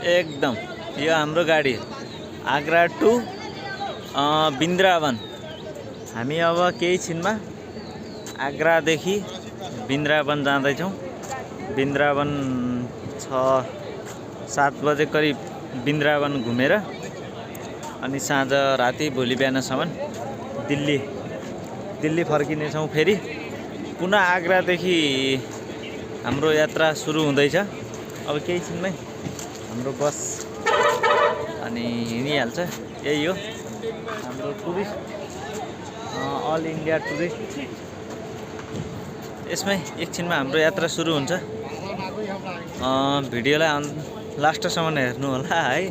एकदम यो हाम्रो गाडी आग्रा टु बिन्द्रावन। हामी अब केही छिनमा आग्रादेखि बिन्द्रावन जाँदैछौँ। बिन्द्रावन 6-7 बजे करिब बिन्द्रावन घुमेर अनि साँझ राति भोलि बिहानसम्म दिल्ली फर्किनेछौँ। फेरि पुनः आग्रादेखि हाम्रो यात्रा सुरु हुँदैछ। अब केही छिनमै हाम्रो बस अनि हिँडिहाल्छ। यही हो हाम्रो टुरिस्ट अल इन्डिया टुरिस्ट। यसमै एकछिनमा हाम्रो यात्रा सुरु हुन्छ। भिडियोलाई लास्टसम्म हेर्नु होला है।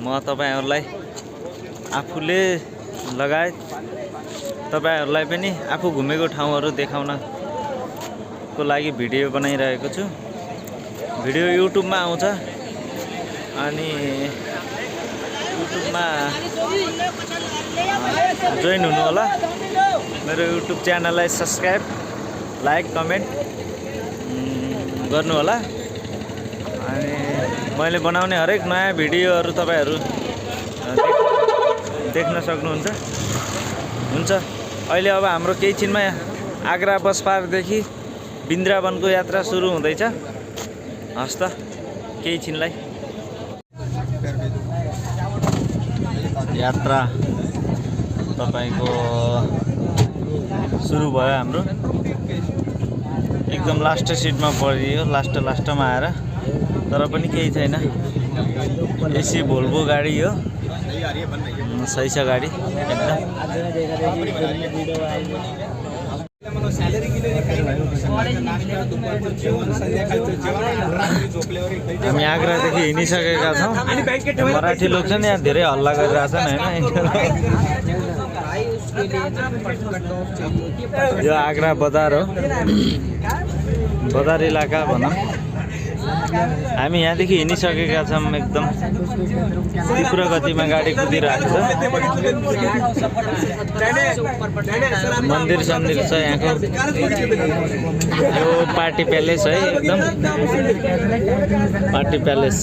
म तपाईहरुलाई आफूले लगायत तपाईहरुलाई पनि आफू घुमेको ठाउँहरू देखाउनको लागि भिडियो बनाइरहेको छु। भिडियो युट्युबमा आउँछ अनि युट्युबमा जोइन हुनु होला। मेरो युट्युब च्यानललाई सब्स्क्राइब, लाइक, कमेन्ट गर्नु होला। अनि मैले बनाउने हरेक नयाँ भिडियोहरू तपाईहरु देख्न सक्नुहुन्छ। हुन्छ अहिले अब हाम्रो केही छिनमा आग्रा बस पार्कदेखि बिन्द्रावनको यात्रा सुरु हुँदैछ। हस् त केही छिनलाई यात्रा तपाईको सुरु भयो। हाम्रो एकदम लास्ट सिटमा परियो, लास्टमा आएर, तर पनि केही छैन। एसी भोल्भो गाडी हो, सही छ गाडी एकदम। हामी आग्रादेखि हिँडिसकेका छौँ। मराठी लोक छन् यहाँ, धेरै हल्ला गरिरहेछन् हैन। यो आग्रा बजार हो, बजार इलाका भनौँ। हामी यहाँदेखि हिँडिसकेका छौँ। एकदम तीव्र गतिमा गाडी कुदिरहेको छ। मन्दिर छ यहाँको। यो पार्टी प्यालेस है, एकदम पार्टी प्यालेस।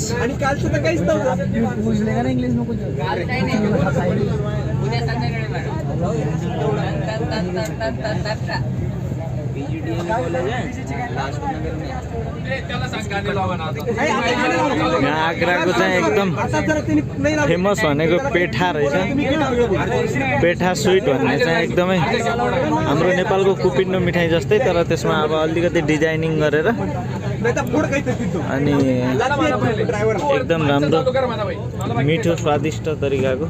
यहाँ आग्राको चाहिँ एकदम फेमस भनेको पेठा रहेछ। पेठा स्विट भन्ने चाहिँ एकदमै हाम्रो नेपालको कुपिन्डो मिठाई जस्तै, तर त्यसमा अब अलिकति डिजाइनिङ गरेर अनि एकदम राम्रो मिठो स्वादिष्ट तरिकाको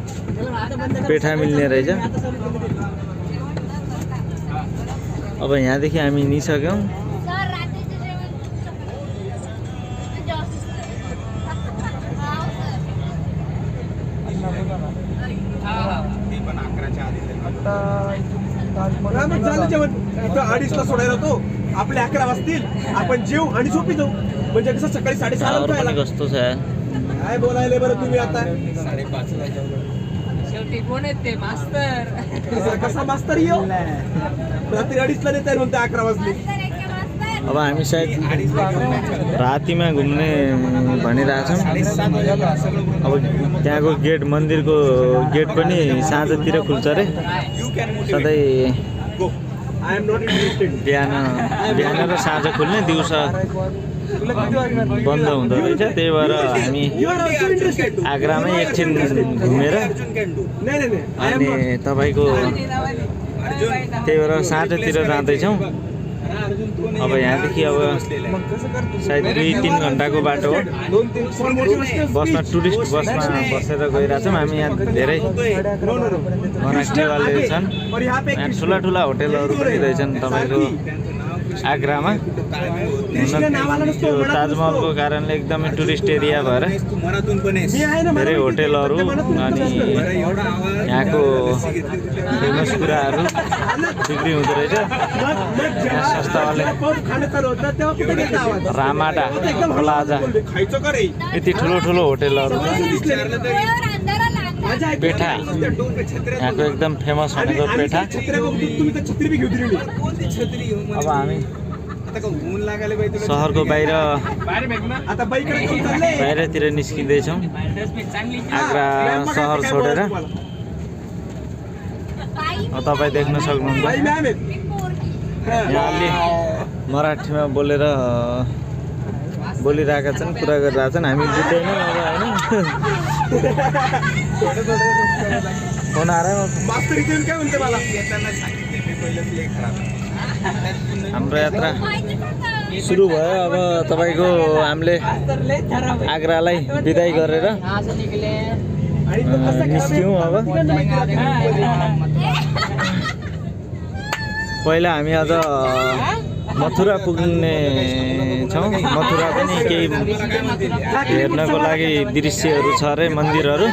पेठा मिल्ने रहेछ। अब यहाँदेखि हामी हिँडिसक्यौँ। अडीचला सोडायला होतो, आपले 11 वाजतील, आपण जेऊ आणि झोपी जाऊ, म्हणजे कसं सकाळी 6:30 ला कस्तो छ यार, काय बोलायले बरं तुम्ही आता 5:30 ला शेवटी कोण आहेत ते मास्तर? कसा मास्तर येऊ रात्री 2:30 ला देताय म्हणते 11 वाजले। अब हामी सायद रातिमा घुम्ने भनिरहेछौँ। अब त्यहाँको गेट, मन्दिरको गेट पनि साँझतिर खुल्छ रे सधैँ। बिहान र साँझ खुल्ने, दिउँसो बन्द हुँदो रहेछ। त्यही भएर हामी आग्रामै एकछिन घुमेर अनि तपाईँको त्यही भएर साँझतिर जाँदैछौँ। अब यहाँदेखि अब सायद 2-3 घन्टाको बाटो हो। बसमा, टुरिस्ट बसमा बसेर गइरहेछौँ हामी। यहाँ धेरै मराठीवाले छन्। यहाँ ठुला होटेलहरू पनि रहेछन् तपाईँको आग्रामा। त्यो ताजमहलको कारणले एकदमै टुरिस्ट एरिया भएर धेरै होटेलहरू अनि यहाँको फेमस कुराहरू बिक्री हुँदो रहेछ। यहाँ सस्तावाले रामाडा, प्लाजा, यति ठुलो होटेलहरू। पेठा यहाँको एकदम फेमस भनेको पेठा। अब हामी सहरको बाहिर आता बाईकडे घेऊन चालले बाहिरतिर निस्किँदैछौँ आग्रा सहर छोडेर। तपाईँ देख्न सक्नुहुन्छ बाई मॅम आहेत यहाँ अलि मराठीमा बोलिरहेका छन्, कुरा गरिरहेका छन्, हामी बुझ्दैनौँ अब होइन। फोन आएर मास्तर इथे येऊन काय म्हणते मला हाम्रो यात्रा सुरु भयो। अब तपाईँको हामीले आग्रालाई बिदाई गरेर निस्क्यौँ। अब पहिला हामी अझ मथुरा पुग्ने छौँ। मथुरा पनि केही हेर्नको लागि दृश्यहरू छ अरे, मन्दिरहरू।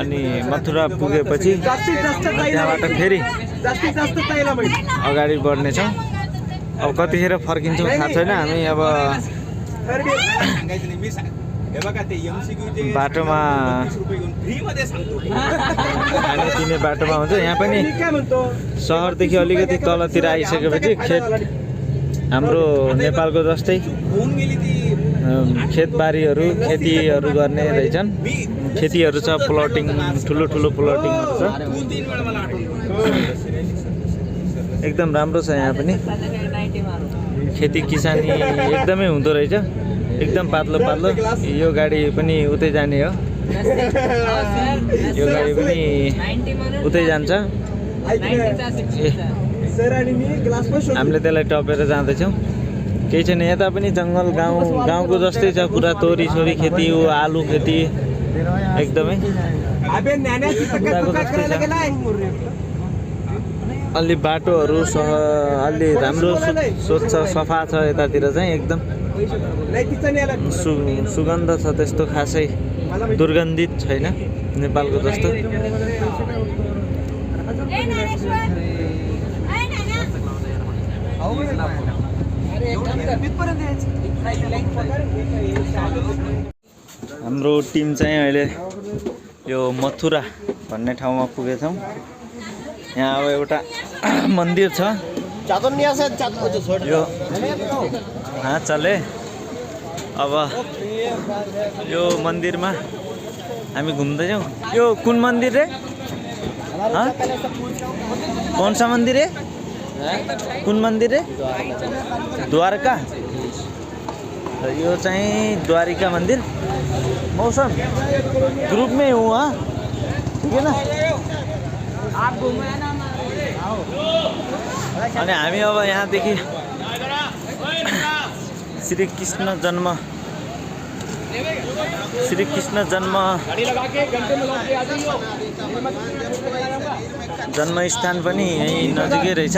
अनि मथुरा पुगेपछि त्यहाँबाट फेरि जास्तीत जास्त ताईला माहिती अगाडि बढ्नेछौँ। अब कतिखेर फर्किन्छौँ थाहा छैन। हामी अब बाटोमा खाने बाटोमा हुन्छ। यहाँ पनि काय म्हणतो सहरदेखि अलिकति तलतिर आइसकेपछि खेत हाम्रो नेपालको जस्तै खेतबारीहरू खेतीहरू गर्ने रहेछन्। खेतीहरू छ, प्लटिङ ठुलो ठुलो प्लटिङहरू छ। एकदम राम्रो छ यहाँ पनि। खेती किसानी एकदमै हुँदो रहेछ, एकदम पातलो पातलो। यो गाडी पनि उतै जाने हो, यो गाडी पनि उतै जान्छ। सर आणि मी ग्लास पण हामीले त्यसलाई टपेर जाँदैछौँ। केही छैन, यता पनि जङ्गल गाउँको जस्तै छ पुरा। तोरी सोरी खेती हो, आलु खेती एकदमै अबे नाना तिथं काय तू काय करायला गेलाय अलि बाटोहरू अलि राम्रो स्वच्छ सफा छ यतातिर चाहिँ एकदम। नाही तिचं न्यायला सुगन्ध छ, त्यस्तो खासै दुर्गन्धित छैन नेपालको जस्तो। हाम्रो टिम चाहिँ अहिले यो मथुरा भन्ने ठाउँमा पुगेछौँ। यहाँ अब एउटा मन्दिर छ यो। हाँ चले। अब यो मन्दिरमा हामी घुम्दैछौँ। यो कुन मन्दिर रे? हाँ कौन सा मन्दिर है? कुन मन्दिर है? द्वारका। यो चाहिँ द्वारिका मन्दिर। मौसम ग्रुप में हूँ हाँ, ठीक है ना। अनि हामी अब यहाँदेखि श्री कृष्ण जन्मस्थान पनि यहीँ नजिकै रहेछ।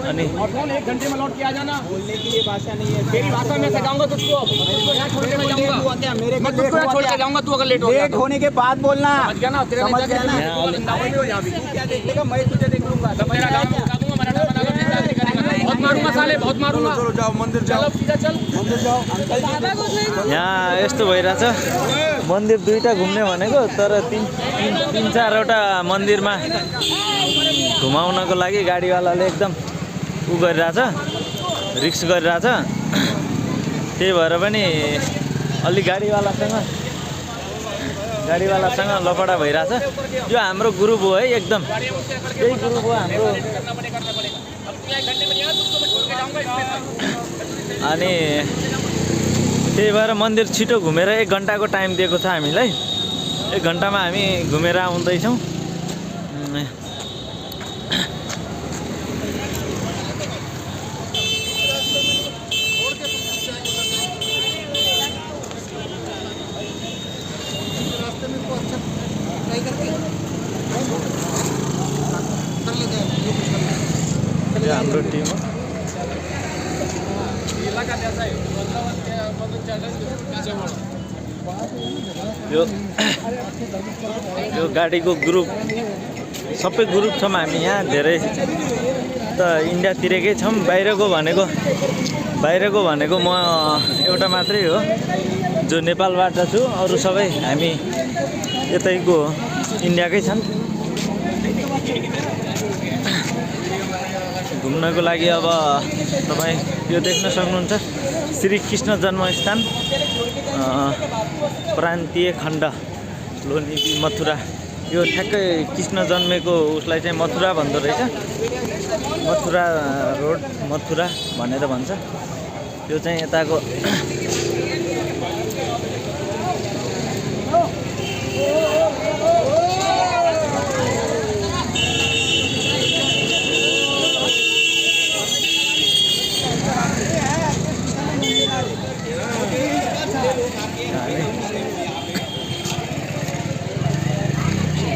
अनि लेट होने के बाद बोलना बहुत मारूंगा। चलो जाओ मंदिर जाओ, यहाँ यस्तो भइरहेछ। मन्दिर दुईटा घुम्ने भनेको, तर तीन चारवटा मन्दिरमा घुमाउनको लागि गाडीवालाले एकदम गरिरहेछ, रिक्स गरिरहेछ। त्यही भएर पनि अलि गाडीवालासँग लफडा भइरहेछ। यो हाम्रो ग्रुप हो है, एकदम यही ग्रुप हो हाम्रो। अनि त्यही भएर मन्दिर छिटो घुमेर 1 घन्टाको टाइम दिएको छ हामीलाई। 1 घन्टामा हामी घुमेर आउँदैछौँ। हाम्रो टिम हो। यो गाडीको ग्रुप सबै ग्रुप छौँ हामी यहाँ। धेरै त इन्डियातिरकै छौँ। बाहिरको भनेको म एउटा मात्रै हो जो नेपालबाट छु। अरू सबै हामी यतैको इन्डियाकै छन्। घुम्नको लागि अब तपाईँ यो देख्न सक्नुहुन्छ श्री कृष्ण जन्मस्थान प्रान्तीय खण्ड लोनिबी मथुरा। यो ठ्याक्कै कृष्ण जन्मेको उसलाई चाहिँ मथुरा भन्दो रहेछ। मथुरा रोड मथुरा भनेर भन्छ। यो चाहिँ यताको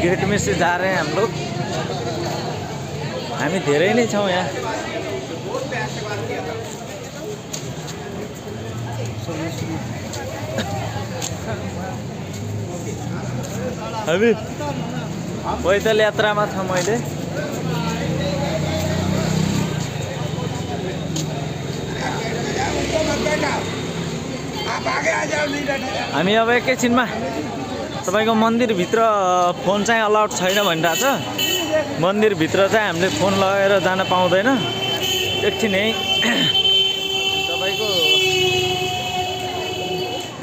गेट में से जा रहे हैं हम लोग। हामी धेरै नै छौँ यहाँ। हामी पैदल यात्रामा छ। मैले हामी अब एकैछिनमा तपाईको मन्दिरभित्र फोन चाहिँ अलाउड छैन भनिरहेछ। मन्दिरभित्र चाहिँ हामीले फोन लगाएर जान पाउँदैन। एकछिन है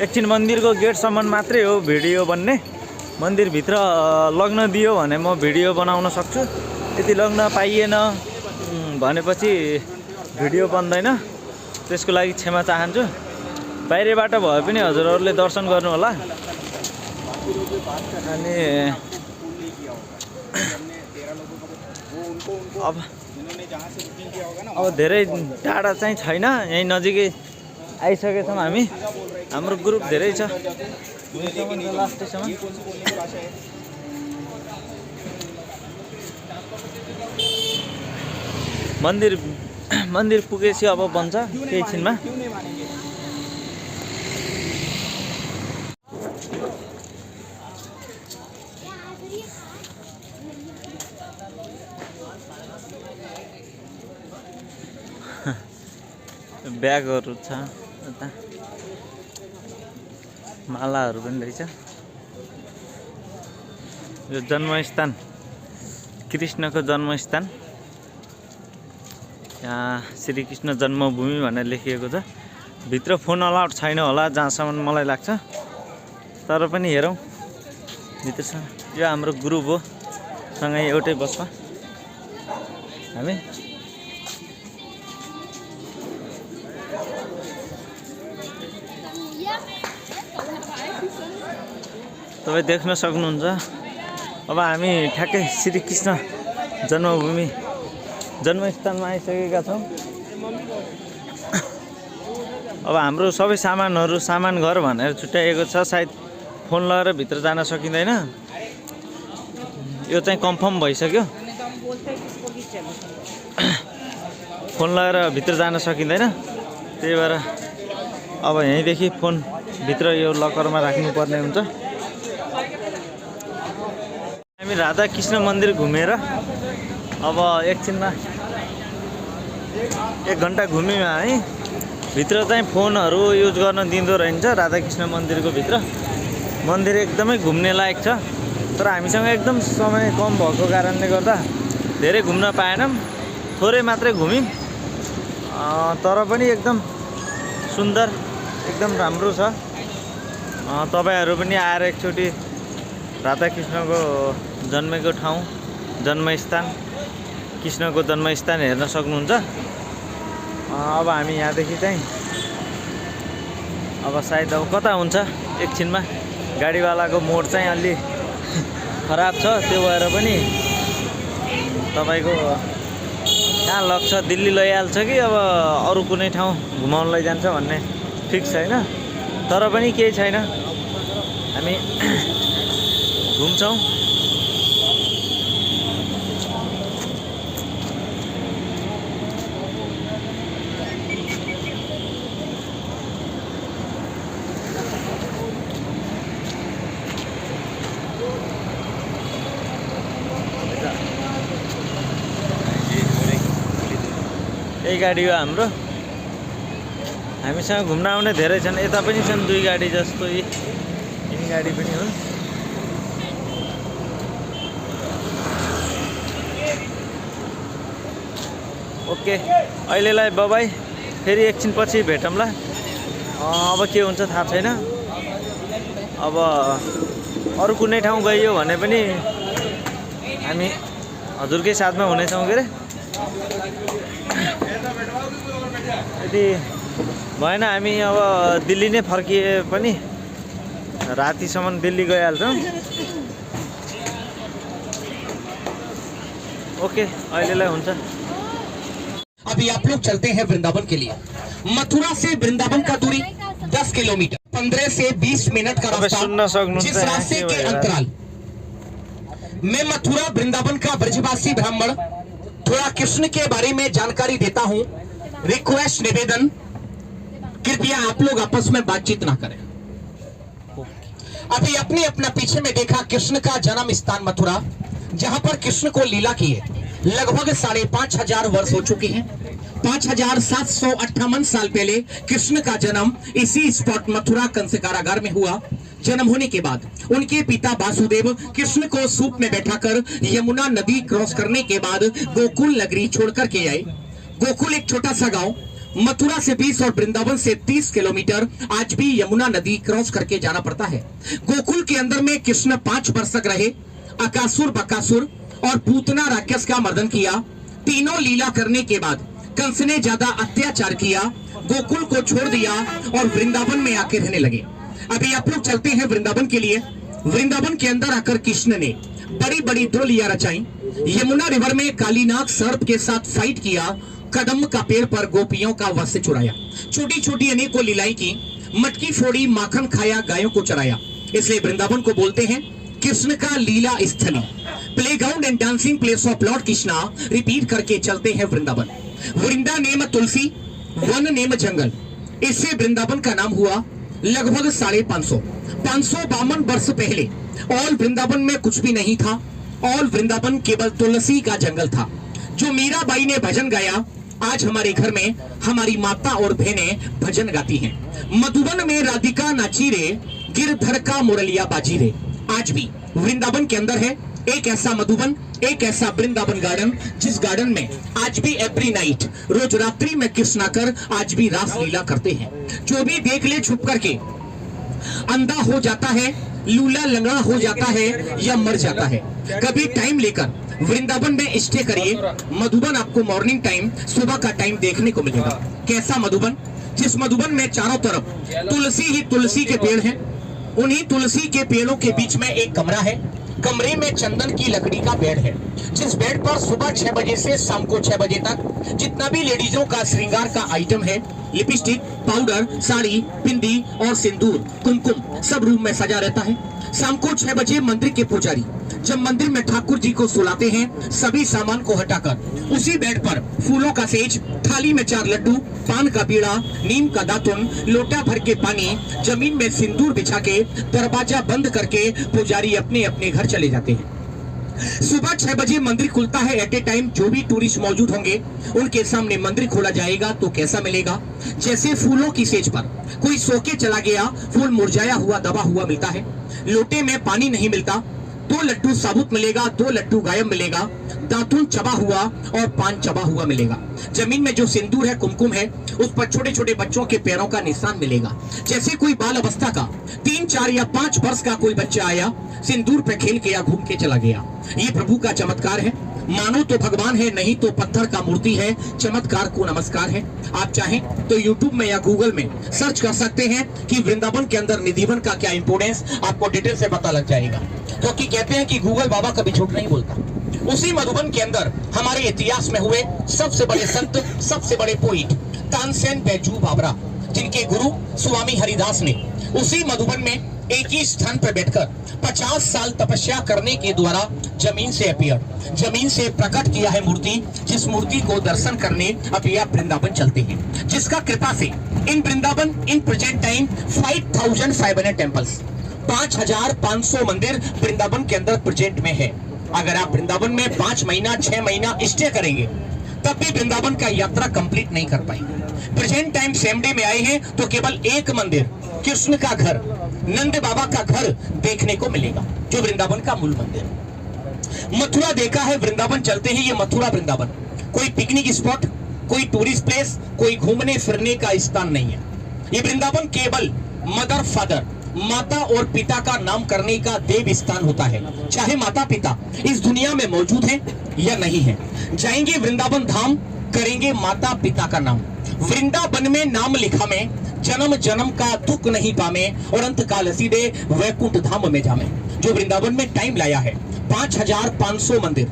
एकछिन मन्दिरको गेटसम्म मात्रै हो भिडियो बन्ने। मन्दिरभित्र लग्न दियो भने म भिडियो बनाउन सक्छु। यदि लग्न पाइएन भनेपछि भिडियो बन्दैन। त्यसको लागि क्षमा चाहन्छु। बाहिरबाट भए पनि हजुरहरूले दर्शन गर्नु होला। अनि अब धेरै टाढा चाहिँ छैन, यहीँ नजिकै आइसकेछौँ हामी। हाम्रो ग्रुप धेरै छ। लास्टसम्म मन्दिर पुगेपछि अब बन्छ केही छिनमा। ब्यागहरू छ यता, मालाहरू पनि रहेछ। यो जन्मस्थान कृष्णको जन्मस्थान। यहाँ श्रीकृष्ण जन्मभूमि भनेर लेखिएको छ। भित्र फोन अलाउड छैन होला जहाँसम्म मलाई लाग्छ। तर पनि हेरौँ भित्रसँग। यो हाम्रो ग्रुप हो, सँगै एउटै बसमा हामी। तपाईँ देख्न सक्नुहुन्छ अब हामी ठ्याक्कै श्रीकृष्ण जन्मभूमि जन्मस्थानमा आइसकेका छौँ। अब हाम्रो सबै सामान घर भनेर छुट्याइएको छ। सायद फोन लगाएर भित्र जान सकिँदैन। यो चाहिँ कन्फर्म भइसक्यो। फोन लगाएर भित्र जान सकिँदैन। त्यही भएर अब यहीँदेखि फोन भित्र यो लकरमा राख्नुपर्ने हुन्छ। हामी राधा कृष्ण मन्दिर घुमेर अब एकछिनमा 1 घन्टा घुम्यौँ है। भित्र चाहिँ फोनहरू युज गर्न दिँदो रहन्छ राधा कृष्ण मन्दिरको भित्र। मन्दिर एकदमै घुम्ने लायक छ। तर हामीसँग एकदम समय कम भएको कारणले गर्दा धेरै घुम्न पाएनौँ। थोरै मात्रै घुम्यौँ। तर पनि एकदम सुन्दर, एकदम राम्रो छ। तपाईहरु पनि आएर एकचोटि राधा कृष्णको जन्मेको ठाउँ, जन्मस्थान, कृष्णको जन्मस्थान हेर्न सक्नुहुन्छ। अब हामी यहाँदेखि चाहिँ अब सायद अब कता हुन्छ एकछिनमा। गाडीवालाको मोड चाहिँ अलि खराब छ। त्यो भएर पनि तपाईको कहाँ लग्छ, दिल्ली लैहाल्छ कि अब अरू कुनै ठाउँ घुमाउन लैजान्छ भन्ने फिक्स छैन। तर पनि केही छैन, हामी घुम्छौँ। यही गाडी हो हाम्रो। हामीसँग घुम्न आउने धेरै छन्। यता पनि छन् 2 गाडी जस्तो, यिनी गाडी पनि हुन्। ओके अहिलेलाई बाबाई, फेरि एकछिन पछि भेटौँला। अब के हुन्छ थाहा छैन। अब अरू कुनै ठाउँ गइयो भने पनि हामी हजुरकै साथमा हुनेछौँ के अरे। यदि भएन हामी अब दिल्ली नै फर्किए पनि रातिसम्म दिल्ली गइहाल्छौँ। ओके अहिलेलाई हुन्छ। अभी आप लोग चलते हैं वृंदावन के लिए। मथुरा से वृंदावन का दूरी 10 किलोमीटर, 15 से 20 मिनट का रास्ता। जिस रास्ते के अंतराल मैं मथुरा वृंदावन का ब्रजवासी ब्राह्मण थोड़ा कृष्ण के बारे में जानकारी देता हूं। रिक्वेस्ट, निवेदन, कृपया आप लोग आपस में बातचीत ना करें। अभी अपने अपना पीछे में देखा कृष्ण का जन्म स्थान मथुरा, जहां पर कृष्ण को लीला की है। लगभग 5,500 वर्ष हो चुके हैं। 5,758 साल पहले कृष्ण का जन्म इसी स्पॉट मथुरा कंस कारागार में हुआ। जन्म होने के बाद उनके पिता वासुदेव कृष्ण को सूप में बैठाकर यमुना नदी क्रॉस करने के बाद गोकुल नगरी छोड़कर के आए। गोकुल एक छोटा सा गांव, मथुरा से 20 और वृंदावन से 30 किलोमीटर आज भी यमुना नदी क्रॉस करके जाना पड़ता है। गोकुल के अंदर में कृष्ण 5 वर्ष तक रहे। अकासुर, बकासुर और पूतना राक्षस का मर्दन किया। तीनों लीला करने के बाद कंस ने ज्यादा अत्याचार किया, गोकुल को छोड़ दिया और वृंदावन में आके रहने लगे। अभी आप लोग चलते हैं वृंदावन के लिए। वृंदावन के अंदर आकर कृष्ण ने बड़ी बड़ी 2 लीला रचाई। यमुना रिवर में कालीनाग सर्प के साथ फाइट किया। कदम का पेड़ पर गोपियों का वस्त्र चुराया। छोटी छोटी अनेकों लीलाएं की। मटकी फोड़ी, माखन खाया, गायों को चराया। इसलिए वृंदावन को बोलते हैं कृष्ण का लीला स्थली, playground and dancing place of lord Krishna. Repeat करके चलते हैं वृंदावन। वृंदा नेम तुलसी, वन नेम जंगल। इससे वृंदावन का नाम हुआ। लगभग 552 वर्ष पहले ऑल वृंदावन में कुछ भी नहीं था। ऑल वृंदावन केवल तुलसी का जंगल था। जो मीराबाई ने भजन गाया, आज हमारे घर में हमारी माता और बहनें भजन गाती हैं। मधुबन में राधिका नाची रे, गिरधर का मुरलिया बाजी रे। आज भी वृंदावन के अंदर है एक ऐसा मधुबन, एक ऐसा वृंदावन गार्डन, जिस गार्डन में आज भी एवरी नाइट, रोज रात्रि में कृष्ण आकर आज भी रास लीला करते हैं। जो भी देख ले छुप करके अंधा हो जाता है, लूला लंगड़ा हो जाता है या मर जाता है। कभी टाइम लेकर वृंदावन में स्टे करिए। मधुबन आपको मॉर्निंग टाइम, सुबह का टाइम देखने को मिलेगा। कैसा मधुबन? जिस मधुबन में चारों तरफ तुलसी ही तुलसी के पेड़ हैं। उन्हीं तुलसी के पेड़ों के बीच में एक कमरा है। कमरे में चंदन की लकड़ी का बेड है, जिस बेड पर सुबह 6 बजे से शाम को 6 बजे तक जितना भी लेडीजों का श्रृंगार का आइटम है, लिपस्टिक, पाउडर, साड़ी, बिंदी और सिंदूर, कुमकुम, सब रूम में सजा रहता है। शाम को 6 बजे मंदिर के पुजारी जब मंदिर में ठाकुर जी को सुलाते हैं, सभी सामान को हटाकर उसी बेड पर फूलों का सेज, थाली में 4 लड्डू, पान का बीड़ा, नीम का दातुन, लोटा भर के पानी, जमीन में सिंदूर बिछा के दरवाजा बंद करके पुजारी अपने अपने घर चले जाते हैं। सुबह 6 बजे मंदिर खुलता है। एट ए टाइम जो भी टूरिस्ट मौजूद होंगे उनके सामने मंदिर खोला जाएगा तो कैसा मिलेगा? जैसे फूलों की सेज पर कोई सो के चला गया, फूल मुरझाया हुआ, दबा हुआ मिलता है। लोटे में पानी नहीं मिलता। 2 लड्डू साबुत मिलेगा, 2 लड्डू गायब मिलेगा, दातुन चबा हुआ और पान चबा हुआ मिलेगा। जमीन में जो सिंदूर है, कुमकुम है, उस पर छोटे छोटे बच्चों के पैरों का निशान मिलेगा। जैसे कोई बाल अवस्था का 3, 4 या 5 वर्ष का कोई बच्चा आया, सिंदूर पे खेल के या घूम के चला गया। ये प्रभु का चमत्कार है। मानो तो भगवान है, नहीं तो पत्थर का मूर्ति है। चमत्कार को नमस्कार है। आप चाहें तो YouTube में या Google में सर्च कर सकते हैं कि वृंदावन के अंदर निधिवन का क्या इंपोर्टेंस, आपको डिटेल से पता लग जाएगा। क्योंकि कहते हैं कि गूगल बाबा कभी झूठ नहीं बोलता। उसी मधुबन के अंदर हमारे इतिहास में हुए सबसे बड़े संत, सबसे बड़े पोइट तानसेन बैजू बाबरा, जिनके गुरु स्वामी हरिदास ने उसी मधुबन में एक ही स्थान पर बैठकर 50 साल तपस्या करने के द्वारा जमीन से अपीयर, जमीन से प्रकट किया है मूर्ति, जिस मूर्ति को दर्शन करने अभी आप वृंदावन चलते हैं। जिसका कृपा से in Vrindavan in present time 5500 temples, 5500 मंदिर वृंदावन के अंदर प्रेजेंट में है। अगर आप वृंदावन में 5 महीना 6 महीना स्टे करेंगे तब भी वृंदावन का यात्रा कंप्लीट नहीं कर पाएंगे। प्रेजेंट टाइम सेम डे में आए हैं तो केवल एक मंदिर, कृष्ण का घर, नंद बाबा का घर देखने को मिलेगा, जो वृंदावन का मूल मंदिर। मथुरा देखा है, वृंदावन चलते हैं। ये मथुरा वृंदावन कोई पिकनिक स्पॉट, कोई टूरिस्ट प्लेस, कोई घूमने फिरने का स्थान नहीं है। ये वृंदावन केवल मदर फादर, माता और पिता का नाम करने का देव स्थान होता है। चाहे माता पिता इस दुनिया में मौजूद हैं या नहीं है, जाएंगे वृंदावन धाम, करेंगे माता पिता का नाम। वृंदावन में नाम लिखा में, जन्म जन्म का दुख नहीं पामे, और अंत काल सीधे वैकुंठ धाम में जामे। जो वृंदावन में टाइम लाया है, 5500 मंदिर,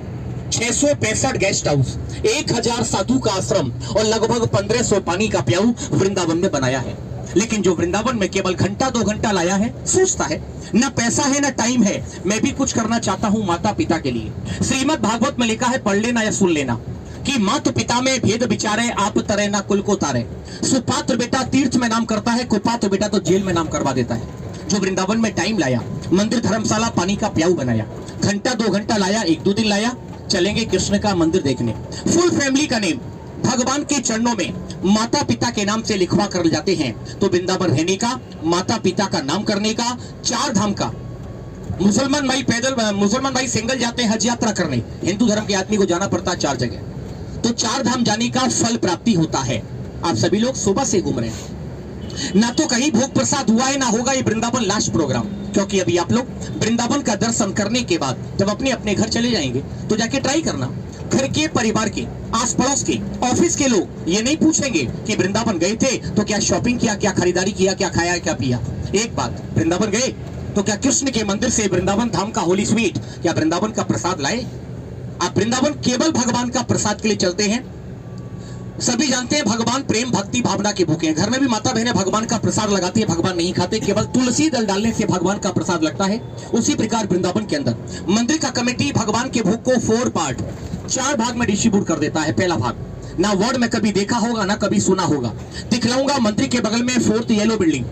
665 गेस्ट हाउस, 1000 साधु का आश्रम और लगभग 1500 पानी का प्याऊ वृंदावन में बनाया है। लेकिन जो वृंदावन में केवल घंटा 2 घंटा लाया है, सोचता है ना पैसा है ना टाइम है, मैं भी कुछ करना चाहता हूं माता पिता के लिए। श्रीमद् भागवत में लिखा है, पढ़ लेना या सुन लेना, कि माता पिता में भेद विचारे, आप तरे ना कुल को तारे। सुपात्र बेटा तीर्थ में नाम करता है, कुपात्र बेटा तो जेल में नाम करवा देता है। जो वृंदावन में टाइम लाया, मंदिर धर्मशाला पानी का प्याऊ बनाया, घंटा 2 घंटा लाया, 1-2 दिन लाया, चलेंगे कृष्ण का मंदिर देखने। फुल फैमिली का नेम भगवान के चरणों में माता पिता के नाम से लिखवा कर जाते हैं। तो वृंदावन रहने का, माता पिता का नाम करने का, 4 धाम का। मुसलमान भाई पैदल, मुसलमान भाई सिंगल जाते हैं हज यात्रा करने, हिंदू धर्म के आदमी को जाना पड़ता है 4 जगह। तो 4 धाम जाने का फल प्राप्ति होता है। आप सभी लोग सुबह से घूम रहे हैं, ना तो कहीं भोग प्रसाद हुआ है, ना होगा ये वृंदावन लास्ट प्रोग्राम। क्योंकि अभी आप लोग वृंदावन का दर्शन करने के बाद जब अपने अपने घर चले जाएंगे तो जाके ट्राई करना, घर के, परिवार के, आस पड़ोस के, ऑफिस के लोग ये नहीं पूछेंगे कि वृंदावन गए थे तो क्या शॉपिंग किया, क्या खरीदारी किया, क्या खाया, क्या पिया। एक बात, वृंदावन गए तो क्या कृष्ण के मंदिर से वृंदावन धाम का होली स्वीट, क्या वृंदावन का प्रसाद लाए? आप वृंदावन केवल भगवान का प्रसाद के लिए चलते हैं। सभी जानते हैं भगवान प्रेम भक्ति भावना के भूखे हैं। घर में भी माता बहनें भगवान का प्रसाद लगाती है, भगवान नहीं खाते, केवल तुलसी दल डालने से भगवान का प्रसाद लगता है। उसी प्रकार वृंदावन के अंदर मंदिर का कमेटी भगवान के भोग को 4 पार्ट, 4 भाग में डिस्ट्रीब्यूट कर देता है। पहला भाग ना वर्ड में कभी देखा होगा ना कभी सुना होगा, दिखलाऊंगा। मंदिर के बगल में 4th येलो बिल्डिंग,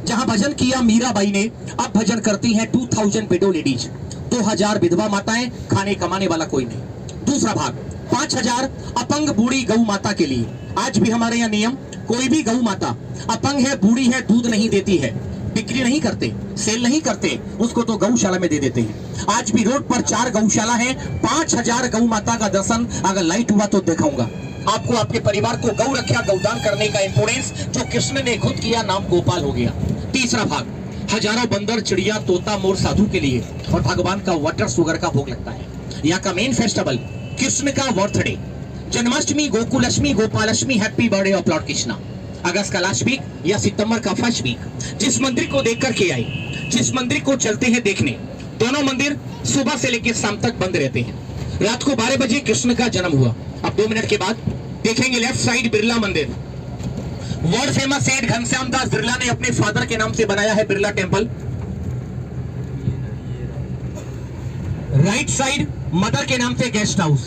जहां भजन किया मीराबाई ने, अब भजन करती हैं 2000 विडो लेडीज, 2000 विधवा माताएं, खाने कमाने वाला कोई नहीं। दूसरा भाग 5000 अपंग बूढ़ी गौ माता के लिए। आज भी हमारे यहाँ नियम, कोई भी गौ माता अपंग है, बूढ़ी है, दूध नहीं देती है, बिक्री नहीं करते, सेल नहीं करते, उसको तो गौशाला में दे देते हैं। आज भी रोड पर 4 गौशाला है। 5000 गौ माता का दर्शन अगर लाइट हुआ तो दिखाऊंगा आपको। आपके परिवार को गौ रक्षा, गौदान करने का इंपोर्टेंस जो कृष्ण ने खुद किया, नाम गोपाल हो गया। तीसरा भाग हजारों बंदर, चिड़िया, तोता, मोर साधु के लिए, और भगवान का वाटर शुगर का भोग लगता है। यहाँ का मेन फेस्टिवल कृष्ण का birthday, Janmashtami, Gokulashtami, Gopalashtami, happy birthday of lord Krishna. अगस्त का लास्ट वीक या सितंबर का फर्स्ट वीक, जिस मंदिर को देख करके आए, जिस मंदिर को चलते हैं देखने, दोनों मंदिर सुबह से लेकर शाम तक बंद रहते हैं। रात को 12 बजे कृष्ण का जन्म हुआ। अब 2 मिनट के बाद देखेंगे लेफ्ट साइड बिरला मंदिर, वर्ल्ड फेमस सेठ घनश्याम दास बिरला ने अपने फादर के नाम से बनाया है Birla temple. Right side mother के नाम से गेस्ट हाउस,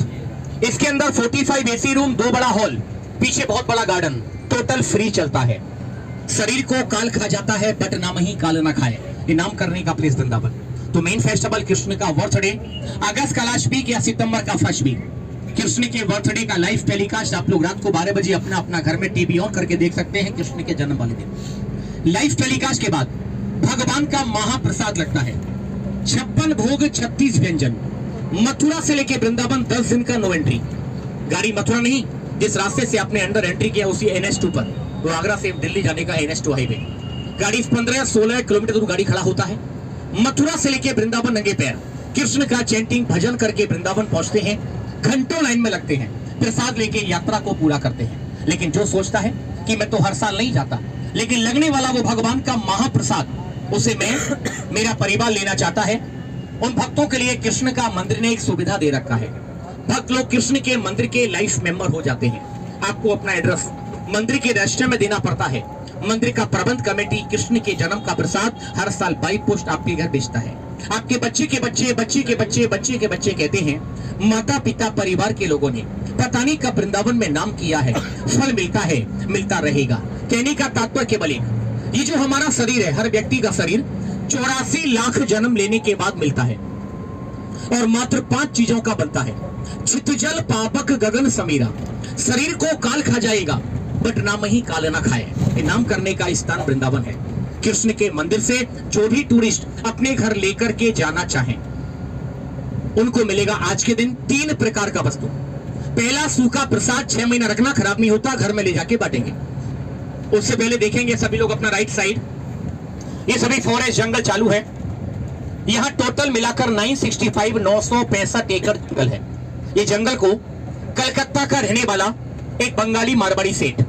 इसके अंदर 45 एसी रूम, 2 बड़ा हॉल, पीछे बहुत बड़ा गार्डन, टोटल फ्री चलता है। शरीर को काल खा जाता है बट नाम ही काल ना खाए, ये नाम करने का प्लेस वृंदावन। तो मेन फेस्टिवल कृष्ण का बर्थडे, अगस्त का लास्ट वीक या सितंबर का फर्स्ट वीक, कृष्ण के बर्थडे का लाइव टेलीकास्ट आप लोग रात को 12 बजे अपना अपना घर में टीवी ऑन करके देख सकते हैं। कृष्ण के जन्म वाले दिन लाइव टेलीकास्ट के बाद भगवान का महाप्रसाद लगता है। 56 भोग, 36 व्यंजन। मथुरा से लेके वृंदावन 10 दिन का नो एंट्री। गाड़ी मथुरा नहीं, जिस रास्ते से आपने अंडर एंट्री किया उसी NH2 पर, तो आगरा से दिल्ली जाने का NH2 हाईवे, गाड़ी 15-16 किलोमीटर दूर गाड़ी खड़ा होता है। मथुरा से लेके वृंदावन नंगे पैर कृष्ण का चैंटिंग भजन करके वृंदावन पहुंचते हैं। घंटों लाइन में लगते हैं, प्रसाद लेके यात्रा को पूरा करते हैं। लेकिन जो सोचता है कि मैं तो हर साल नहीं जाता, लेकिन लगने वाला वो भगवान का महाप्रसाद, उसे मैं, मेरा परिवार लेना चाहता है, उन भक्तों के लिए कृष्ण का मंदिर ने एक सुविधा दे रखा है। भक्त लोग कृष्ण के मंदिर के लाइफ मेंबर हो जाते हैं। आपको अपना एड्रेस मंदिर के रजिस्टर में देना पड़ता है। मंदिर का प्रबंध कमेटी कृष्ण के जन्म का प्रसाद हर साल बाई पोस्ट आपके घर भेजता है। आपके बच्चे के बच्चे, बच्चे के बच्चे, बच्चे के बच्चे कहते हैं, माता पिता परिवार के लोगों ने पता नहीं कब वृंदावन में नाम किया है, फल मिलता है, मिलता रहेगा। कहने का तात्पर्य केवल एक, ये जो हमारा शरीर है, हर व्यक्ति का शरीर 84 लाख जन्म लेने के बाद मिलता है, और मात्र 5 चीजों का बनता है। चित जल पापक गगन समीरा। शरीर को काल खा जाएगा बट नाम ही काल ना खाए। ये नाम करने का स्थान वृंदावन है। कृष्ण के मंदिर से जो भी टूरिस्ट अपने घर लेकर के जाना चाहें, उनको मिलेगा आज के दिन 3 प्रकार का वस्तु। पहला सूखा प्रसाद 6 महीना रखना, खराब नहीं होता, घर में ले जाके बांटेंगे। उससे पहले देखेंगे सभी लोग अपना राइट साइड, ये सभी फॉरेस्ट जंगल चालू है। यहां टोटल मिलाकर 965 एकड़ जंगल है। ये जंगल को कलकत्ता का रहने वाला एक बंगाली मारवाड़ी सेठ,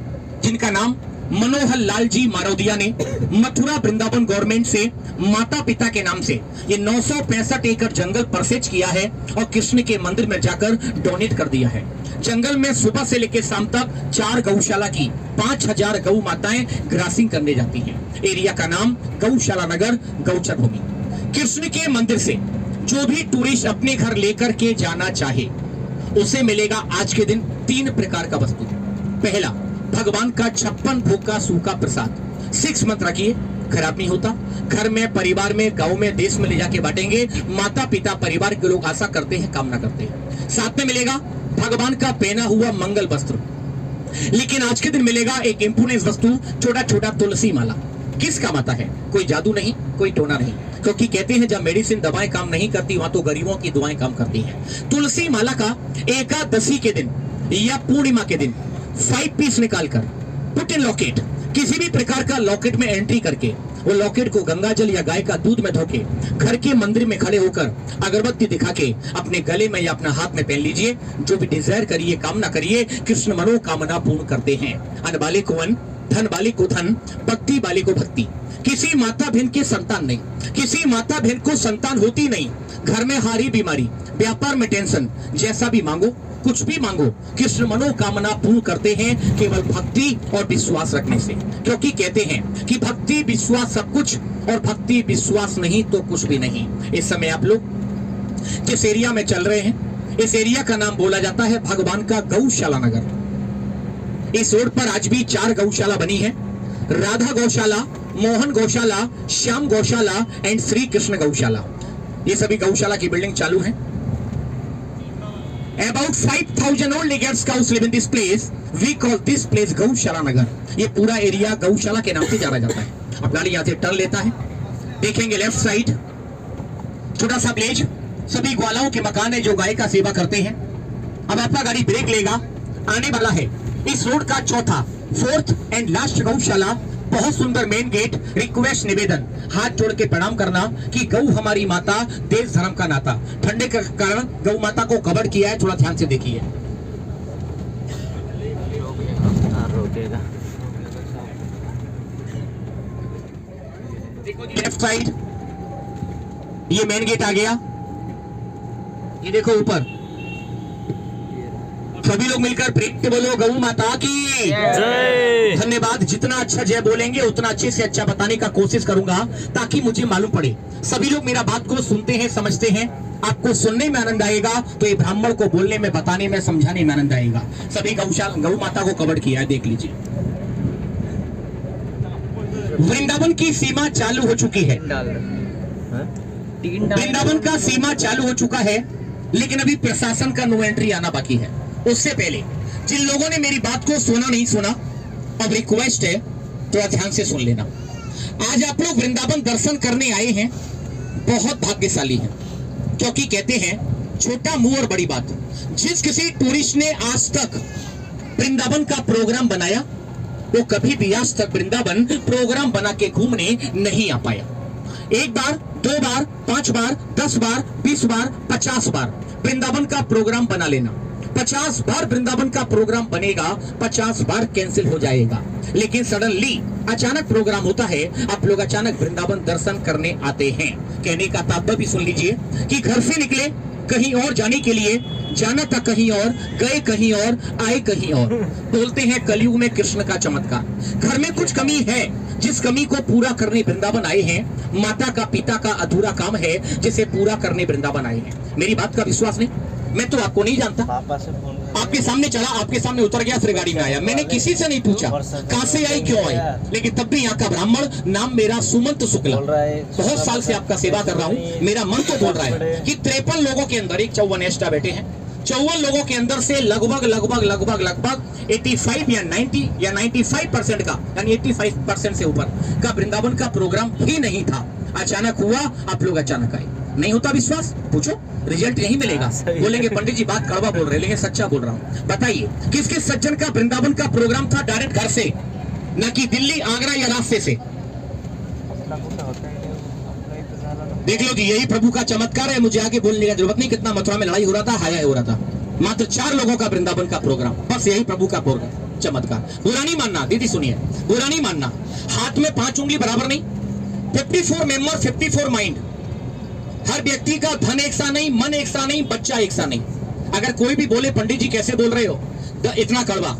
जिनका नाम मनोहर लाल जी मारोदिया ने मथुरा वृंदावन गवर्नमेंट से माता पिता के नाम से ये 965 एकड़ जंगल परचेज किया है और कृष्ण के मंदिर में जाकर डोनेट कर दिया है। जंगल में सुबह से लेकर शाम तक 4 गौशाला की 5000 गौ माताएं ग्रासिंग करने जाती हैं। एरिया का नाम गौशाला नगर गौचर भूमि। कृष्ण के मंदिर से जो भी टूरिस्ट अपने घर लेकर के जाना चाहे उसे मिलेगा आज के दिन 3 प्रकार का वस्तु। पहला, भगवान का 56 भोग का सूखा प्रसाद। 6 मंथ रखिए, खराब नहीं होता, घर में, परिवार में, गांव में, देश में ले जाके बांटेंगे। माता पिता परिवार के लोग आशा करते हैं, कामना करते हैं। साथ में मिलेगा भगवान का पहना हुआ मंगल वस्त्र। लेकिन आज के दिन मिलेगा एक इंपोर्टेंट वस्तु, छोटा छोटा तुलसी माला। किस काम आता है? कोई जादू नहीं, कोई टोना नहीं, क्योंकि कहते हैं जब मेडिसिन दवाएं काम नहीं करती वहां तो गरीबों की दुआएं काम करती हैं। तुलसी माला का एकादशी के दिन या पूर्णिमा के दिन 5 पीस निकालकर पुट इन लॉकेट, किसी भी प्रकार का लॉकेट में एंट्री करके वो लॉकेट को गंगा जल या गाय का दूध में धोके घर के मंदिर में खड़े होकर अगरबत्ती दिखा के अपने गले में या अपना हाथ में पहन लीजिए। जो भी डिजायर करिए, कामना करिए, कृष्ण मनोकामना पूर्ण करते हैं। अन्न वाले को अन्न, धन वाले को धन, भक्ति वाले को भक्ति। किसी माता बहन के संतान नहीं, किसी माता बहन को संतान होती नहीं, घर में हारी बीमारी, व्यापार में टेंशन, जैसा भी मांगो, कुछ भी मांगो, कृष्ण मनोकामना पूर्ण करते हैं केवल भक्ति और विश्वास रखने से। क्योंकि कहते हैं कि भक्ति विश्वास सब कुछ और भक्ति विश्वास नहीं तो कुछ भी नहीं। इस समय आप लोग जिस एरिया में चल रहे हैं, इस एरिया का नाम बोला जाता है भगवान का गौशाला नगर। इस रोड पर आज भी 4 गौशाला बनी है, राधा गौशाला, मोहन गौशाला, श्याम गौशाला एंड श्री कृष्ण गौशाला। ये सभी गौशाला की बिल्डिंग चालू है। About 5,000 old Nagars cows live in this place. We call this place गौशाला नगर। ये पूरा एरिया गौशाला के नाम से जाना जाता है। अब गाड़ी यहाँ से टर्न लेता है, देखेंगे लेफ्ट साइड छोटा सा विलेज, सभी ग्वालाओं के मकान है जो गाय का सेवा करते हैं। अब आपका गाड़ी ब्रेक लेगा, आने वाला है इस रोड का चौथा, 4th एंड लास्ट गौशाला। बहुत सुंदर मेन गेट। रिक्वेस्ट, निवेदन, हाथ जोड़ के प्रणाम करना कि गौ हमारी माता, देश धर्म का नाता। ठंडे के कारण गौ माता को कवर किया है, थोड़ा ध्यान से देखिए। देखो जी लेफ्ट साइड, ये मेन गेट आ गया। ये देखो ऊपर, सभी लोग मिलकर प्रेम से बोलो गौ माता की जय। धन्यवाद। जितना अच्छा जय बोलेंगे उतना अच्छे से अच्छा बताने का कोशिश करूंगा ताकि मुझे मालूम पड़े। सभी लोग मेरा बात को सुनते हैं, समझते हैं, आपको सुनने में आनंद आएगा तो ये ब्राह्मण को बोलने में, बताने में, समझाने में आनंद आएगा। सभी गौ माता को कवर किया है, देख लीजिए। वृंदावन की सीमा चालू हो चुकी है, वृंदावन का सीमा चालू हो चुका है, लेकिन अभी प्रशासन का नो एंट्री आना बाकी है। उससे पहले जिन लोगों ने मेरी बात को सुना नहीं सुना, अब रिक्वेस्ट है थोड़ा ध्यान से सुन लेना। आज आप लोग वृंदावन दर्शन करने आए हैं, बहुत भाग्यशाली हैं, क्योंकि कहते हैं छोटा मुंह और बड़ी बात। जिस किसी टूरिस्ट ने आज तक वृंदावन का प्रोग्राम बनाया वो कभी भी आज तक वृंदावन प्रोग्राम बना के घूमने नहीं आ पाया। 1 बार, 2 बार, 5 बार, 10 बार, 20 बार, 50 बार वृंदावन का प्रोग्राम बना लेना। 50 बार वृंदावन का प्रोग्राम बनेगा, 50 बार कैंसिल हो जाएगा। लेकिन सडनली अचानक प्रोग्राम होता है, आप लोग अचानक वृंदावन दर्शन करने आते हैं। कहने का तात्पर्य भी सुन लीजिए कि घर से निकले कहीं और जाने के लिए, जाना था कहीं और, गए कहीं और, आए कहीं और। बोलते हैं कलयुग में कृष्ण का चमत्कार। घर में कुछ कमी है, जिस कमी को पूरा करने वृंदावन आए हैं। माता का, पिता का अधूरा काम है जिसे पूरा करने वृंदावन आए हैं। मेरी बात का विश्वास नहीं, मैं तो आपको नहीं जानता, आपके सामने चला, आपके सामने उतर गया, फिर गाड़ी में आया। मैंने किसी से नहीं पूछा कहां से आई, क्यों आई, लेकिन तब भी यहाँ का ब्राह्मण, नाम मेरा सुमंत शुक्ला, बहुत साल से आपका सेवा कर रहा हूँ। मेरा मन तो बोल रहा है कि 53 लोगों के अंदर एक 54 एक्स्ट्रा बैठे हैं। 54 लोगों के अंदर से लगभग 85 या 90 या 95% का, यानी 85% से ऊपर का वृंदावन का प्रोग्राम ही नहीं था। अचानक हुआ, आप लोग अचानक आए। नहीं होता विश्वास? पूछो, रिजल्ट यही मिलेगा। सही। बोलेंगे पंडित जी बात कड़वा बोल रहे हैं, लेकिन सच्चा बोल रहा हूँ। बताइए किस किस सज्जन का वृंदावन का प्रोग्राम था डायरेक्ट घर से, न कि दिल्ली आगरा या रास्ते से? देख लो जी, यही प्रभु का चमत्कार है। मुझे आगे बोलने की जरूरत नहीं। कितना मथुरा में लड़ाई हो रहा था, हाया हो रहा था। मात्र 4 लोगों का वृंदावन का प्रोग्राम, बस यही प्रभु का प्रोग्राम, चमत्कार। बुरा नहीं मानना दीदी, सुनिए, बुरा नहीं मानना। हाथ में 5 उंगली बराबर नहीं, 54 मेंबर 54 माइंड। हर व्यक्ति का धन एक सा नहीं, मन एक सा नहीं, बच्चा एक सा नहीं। अगर कोई भी बोले पंडित जी कैसे बोल रहे हो, इतना कड़वा,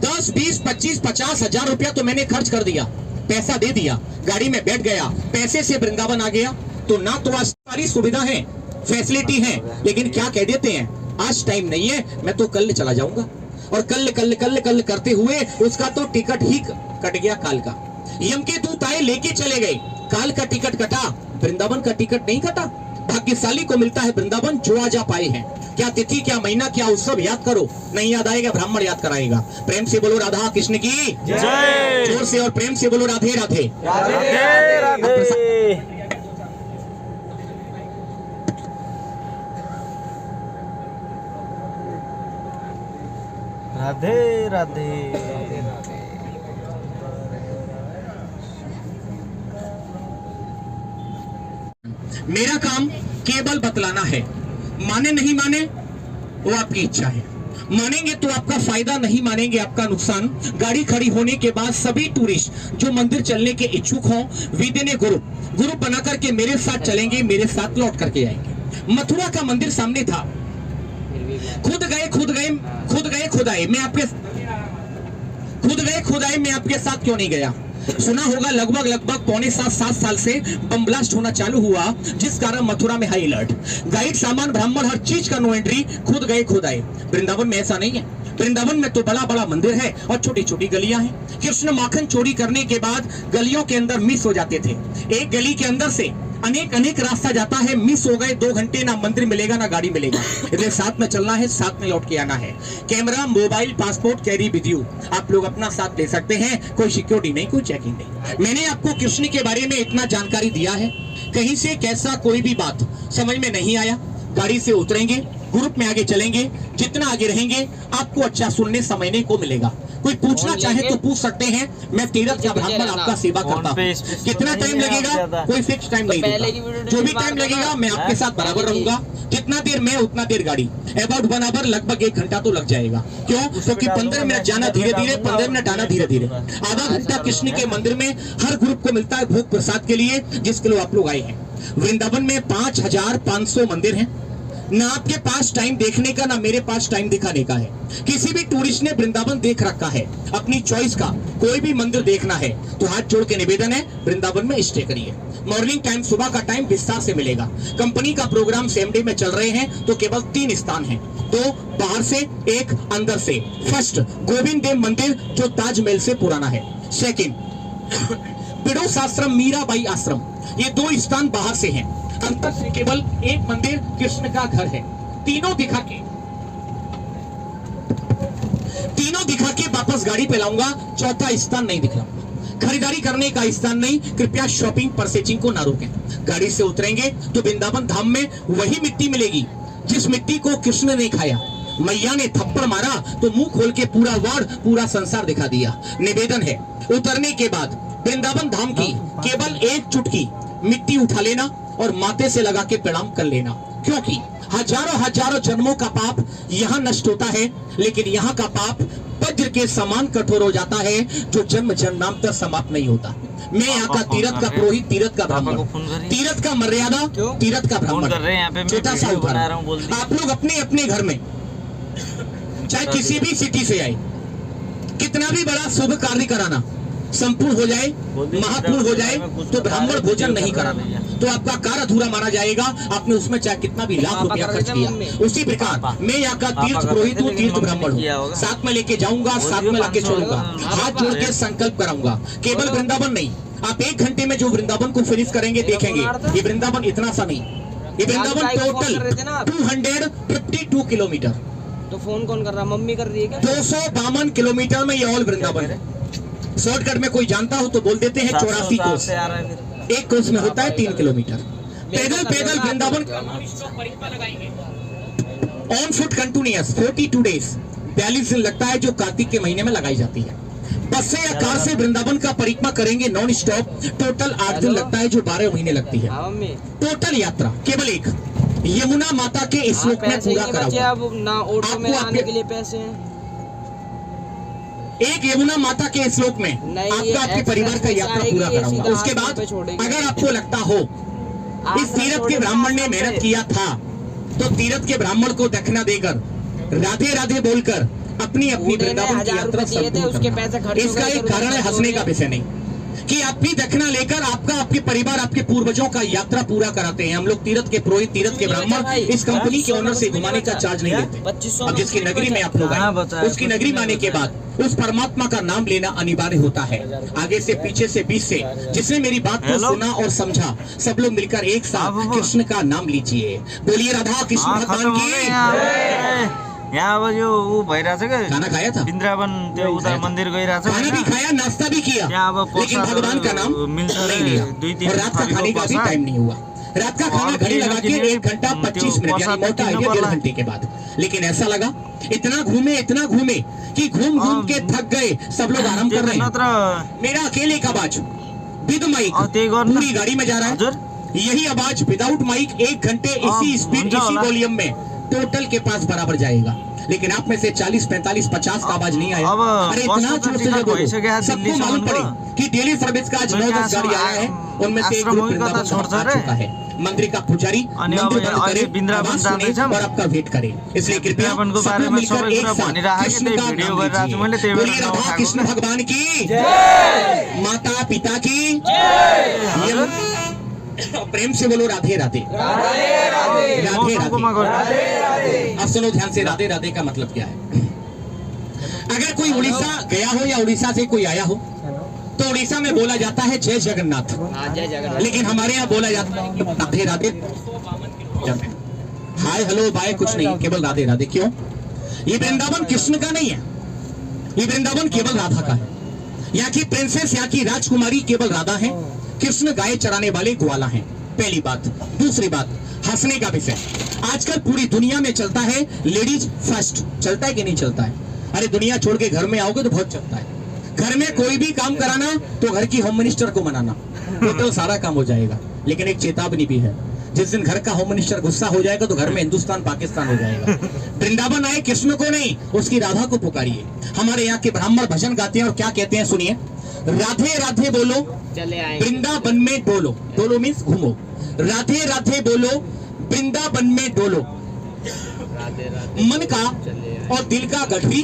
10, 20, 25, 50 हजार रुपया तो मैंने खर्च कर दिया, पैसा दे दिया, गाड़ी में बैठ गया, पैसे से वृंदावन आ गया। तो ना तो आज सारी सुविधा है, फैसिलिटी है, लेकिन क्या कह देते हैं, आज टाइम नहीं है, मैं तो कल चला जाऊंगा। और कल कल कल कल करते हुए उसका तो टिकट ही कट गया काल का। यम के दूत आए, लेके चले गए, काल का टिकट कटा, वृंदावन का टिकट नहीं कटा। भाग्यशाली को मिलता है वृंदावन जो आ जा पाए हैं। क्या तिथि, क्या महीना, क्या उत्सव याद करो, नहीं याद आएगा ब्राह्मण याद कराएगा। प्रेम से बोलो राधा कृष्ण की जय। जोर से और प्रेम से बोलो राधे राधे। राधे राधे। राधे राधे। मेरा काम केवल बतलाना है, माने नहीं माने वो आपकी इच्छा है। मानेंगे तो आपका फायदा, नहीं मानेंगे आपका नुकसान। गाड़ी खड़ी होने के बाद सभी टूरिस्ट जो मंदिर चलने के इच्छुक हों, विदिन ए ग्रुप बना करके मेरे साथ चलेंगे, मेरे साथ लौट करके आएंगे। मथुरा का मंदिर सामने था, खुद आए, मैं आपके साथ क्यों नहीं गया? सुना होगा लगभग पौने 7 साल से बम ब्लास्ट होना चालू हुआ, जिस कारण मथुरा में हाई अलर्ट, गाइड, सामान, ब्राह्मण, हर चीज का नो एंट्री, खुद आए। वृंदावन में ऐसा नहीं है। वृंदावन में तो बड़ा मंदिर है और छोटी छोटी गलियां हैं। कृष्ण माखन चोरी करने के बाद गलियों के अंदर मिस हो जाते थे। एक गली के अंदर से अनेक रास्ता जाता है, मिस हो गए 2 घंटे, ना मंदिर मिलेगा ना गाड़ी मिलेगा। इसलिए साथ में चलना है, साथ में लौट के आना है। Camera, mobile, passport carry with you, आप लोग अपना साथ ले सकते हैं, कोई सिक्योरिटी नहीं, कोई चेकिंग नहीं। मैंने आपको कृष्ण के बारे में इतना जानकारी दिया है, कहीं से कैसा कोई भी बात समझ में नहीं आया, गाड़ी से उतरेंगे, ग्रुप में आगे चलेंगे, जितना आगे रहेंगे आपको अच्छा सुनने समझने को मिलेगा। कोई पूछना चाहे तो पूछ सकते हैं। मैं तीरथ का ब्राह्मण आपका सेवा करता हूँ। कितना टाइम लगेगा, कोई फिक्स टाइम नहीं दूंगा, जो भी टाइम लगेगा मैं आपके साथ बराबर रहूंगा। जितना देर मैं उतना देर गाड़ी, अबाउट 1 आवर, लगभग 1 घंटा तो लग जाएगा। क्यों? क्योंकि 15 मिनट जाना धीरे धीरे, 15 मिनट आना धीरे धीरे। आधा घंटा कृष्ण के मंदिर में हर ग्रुप को मिलता है भोग प्रसाद के लिए, जिसके लिए आप लोग आए हैं। वृंदावन में 5500 मंदिर हैं। ना आपके पास टाइम देखने का, ना मेरे पास टाइम दिखाने का है। किसी भी टूरिस्ट ने वृंदावन देख रखा है अपनी चॉइस का, कोई भी मंदिर देखना है तो हाथ जोड़ के निवेदन है, वृंदावन में स्टे करिए। मॉर्निंग टाइम, सुबह का टाइम विस्तार से मिलेगा। कंपनी का प्रोग्राम सेम डे में चल रहे हैं तो केवल 3 स्थान हैं, 2 बाहर से, 1 अंदर से। फर्स्ट गोविंद देव मंदिर जो ताजमहल से पुराना है। सेकंड बिडोस आश्रम, मीराबाई आश्रम, ये 2 स्थान बाहर से हैं। अंदर से केवल 1 मंदिर कृष्ण का घर है। तीनों दिखा के वापस गाड़ी पे लाऊंगा, चौथा स्थान नहीं दिखलाऊंगा। खरीदारी करने का स्थान नहीं, कृपया शॉपिंग परचेजिंग को ना रोकें। गाड़ी से उतरेंगे तो वृंदावन धाम में वही मिट्टी मिलेगी जिस मिट्टी को कृष्ण ने खाया। मैया ने थप्पड़ मारा तो मुंह खोल के पूरा वर्ल्ड, पूरा संसार दिखा दिया। निवेदन है, उतरने के बाद वृंदावन धाम की केवल 1 चुटकी मिट्टी उठा लेना और माथे से लगा के प्रणाम कर लेना, क्योंकि हजारों जन्मों का पाप यहाँ नष्ट होता है, लेकिन यहाँ का पाप वज्र के समान कठोर हो जाता है, जो जन्म जन्मांतर समाप्त नहीं होता। मैं यहाँ का तीरथ का पुरोहित, तीरथ का ब्राह्मण, तीरथ का मर्यादा, तीरथ का ब्राह्मण। छोटा सा उदाहरण, आप लोग अपने अपने घर में, चाहे किसी भी सिटी से आए, कितना भी बड़ा शुभ कार्य कराना, संपूर्ण हो जाए, महापूर्ण हो जाए, तो ब्राह्मण भोजन नहीं कराना तो आपका कार्य अधूरा माना जाएगा। आपने उसमें चाहे कितना भी लाख रुपया खर्च किया। उसी प्रकार मैं यहाँ का तीर्थ पुरोहित हूँ, तीर्थ ब्राह्मण हूँ, साथ में लेके जाऊंगा, साथ में लाके छोड़ूंगा, हाथ जोड़ के संकल्प कराऊंगा। केवल वृंदावन नहीं, आप 1 घंटे में जो वृंदावन को फिनिश करेंगे देखेंगे, ये वृंदावन इतना सा नहीं, ये वृंदावन टोटल 252 किलोमीटर। तो फोन कौन कर रहा, मम्मी कर रही है क्या? 252 किलोमीटर में ये ऑल वृंदावन है। शॉर्टकट में कोई जानता हो तो बोल देते हैं 84 कोस। 1 कोस में होता है 3 किलोमीटर। पैदल पैदल वृंदावन परिक्रमा लगाएंगे ऑन फुट कंटिन्यूअस 42 डेज 42 दिन लगता है, जो कार्तिक के महीने में लगाई जाती है। बस से या कार से वृंदावन का परिक्रमा करेंगे नॉन स्टॉप, टोटल 8 दिन लगता है, जो 12 महीने लगती है टोटल यात्रा। केवल एक यमुना माता के श्लोक में पूरा करा हुआ। आपको आने के लिए पैसे हैं, एक यमुना माता के श्लोक में आपका आपके परिवार का यात्रा पूरा करा हुआ। उसके बाद अगर आपको लगता हो इस तीर्थ के ब्राह्मण ने मेहनत किया था, तो तीर्थ के ब्राह्मण को दक्षिणा देकर राधे राधे बोलकर अपनी अपनी वृंदावन की यात्रा संपूर्ण करना। इसका एक कारण है, हंसने का विषय नहीं, कि आप भी दक्षिणा लेकर आपका आपके परिवार आपके पूर्वजों का यात्रा पूरा कराते हैं। हम लोग तीर्थ के पुरोहित तीर्थ के ब्राह्मण इस कंपनी के ओनर से घुमाने का चार्ज नहीं लेते। अब जिसकी नगरी में आप लोग आए, उसकी नगरी में आने के बाद उस परमात्मा का नाम लेना अनिवार्य होता है। आगे से पीछे से बीच से जिसने मेरी बात को सुना और समझा, सब लोग मिलकर एक साथ कृष्ण का नाम लीजिए। बोलिए राधा कृष्ण भगवान की। यहाँ अब यो ऊ भइरहेछ क्या, खाना खाया था, वृन्दावन त्यो उता मंदिर गइरहेछ, खाना भी खाया, नाश्ता भी किया, लेकिन भगवान का नाम नहीं लिया। और रात का खाने का भी टाइम नहीं हुआ। रात का खाना घड़ी लगा के 1 घंटा 25 मिनट, यानी मोटा आइडिया 1.5 घंटे के बाद। लेकिन ऐसा लगा इतना घूमे कि घूम घूम के थक गए, सब लोग आराम कर रहे हैं। मेरा अकेले का आवाज विद माइक पूरी गाड़ी में जा रहा है, यही आवाज विदाउट माइक 1 घंटे इसी स्पीड इसी वॉल्यूम में टोटल के पास बराबर जाएगा। लेकिन आप में से 40, 45, 50 का आवाज नहीं आया। अरे इतना जोर से जब सबको मालूम पड़े कि डेली सर्विस का आज 9-10 गाड़ी आया है, उनमें से एक ग्रुप वृंदावन आ चुका है। मंदिर का पुजारी मंदिर बंद करे, आवाज सुने और आपका वेट करे। इसलिए कृपया सब लोग मिलकर एक साथ कृष्ण का नाम लीजिए। बोलिए राधा कृष्ण भगवान की, माता पिता की, प्रेम से बोलो राधे राधे राधे राधे। अब सुनो ध्यान से, राधे राधे का मतलब क्या है। अगर कोई उड़ीसा गया हो या उड़ीसा से कोई आया हो, तो उड़ीसा में बोला जाता है जय जगन्नाथ, लेकिन हमारे यहाँ बोला जाता है Radhe Radhe. Hi hello bye कुछ नहीं, केवल राधे राधे। क्यों? ये वृंदावन कृष्ण का नहीं है, ये वृंदावन केवल राधा का है। यहाँ की प्रिंसेस, यहाँ की राजकुमारी केवल राधा है, कृष्ण गाय चराने वाले ग्वाला हैं। पहली बात। दूसरी बात, हंसने का विषय। आजकल पूरी दुनिया में चलता है लेडीज फर्स्ट, चलता है कि नहीं चलता है? अरे दुनिया छोड़ के घर में आओगे तो बहुत चलता है। घर में कोई भी काम कराना तो घर की होम मिनिस्टर को मनाना, तो सारा काम हो जाएगा। लेकिन एक चेतावनी भी है, जिस दिन घर का होम मिनिस्टर गुस्सा हो जाएगा तो घर में हिंदुस्तान पाकिस्तान हो जाएगा। वृंदावन आए कृष्ण को नहीं, उसकी राधा को पुकारिए। हमारे यहाँ के ब्राह्मण भजन गाते हैं और क्या कहते हैं सुनिए, राधे राधे बोलो वृंदावन में डोलो, डोलो मीन्स घूमो, राधे राधे बोलो वृंदावन में डोलो, मन का और दिल का गठरी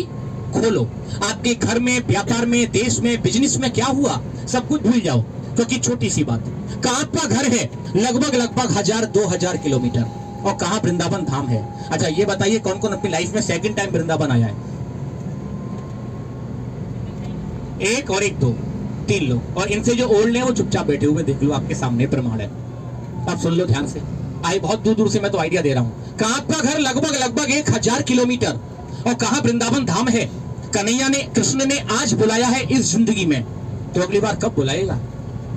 खोलो। आपके घर में, व्यापार में, देश में, बिजनेस में क्या हुआ सब कुछ भूल जाओ, क्योंकि छोटी सी बात, कहाँ आपका घर है लगभग 1000-2000 किलोमीटर, और कहाँ वृंदावन धाम है। अच्छा ये बताइए कौन कौन अपनी लाइफ में सेकंड टाइम वृंदावन आया है? एक और एक, 2, 3 लोग, और इनसे जो ओल्ड है वो चुपचाप बैठे हुए, देख लो आपके सामने प्रमाण है। अब सुन लो ध्यान से, आई बहुत दूर दूर से मैं तो आइडिया दे रहा हूँ। कहाँ आपका घर लगभग 1000 किलोमीटर, और कहाँ वृंदावन धाम है। कन्हैया ने, कृष्ण ने आज बुलाया है इस जिंदगी में, तो अगली बार कब बुलाएगा?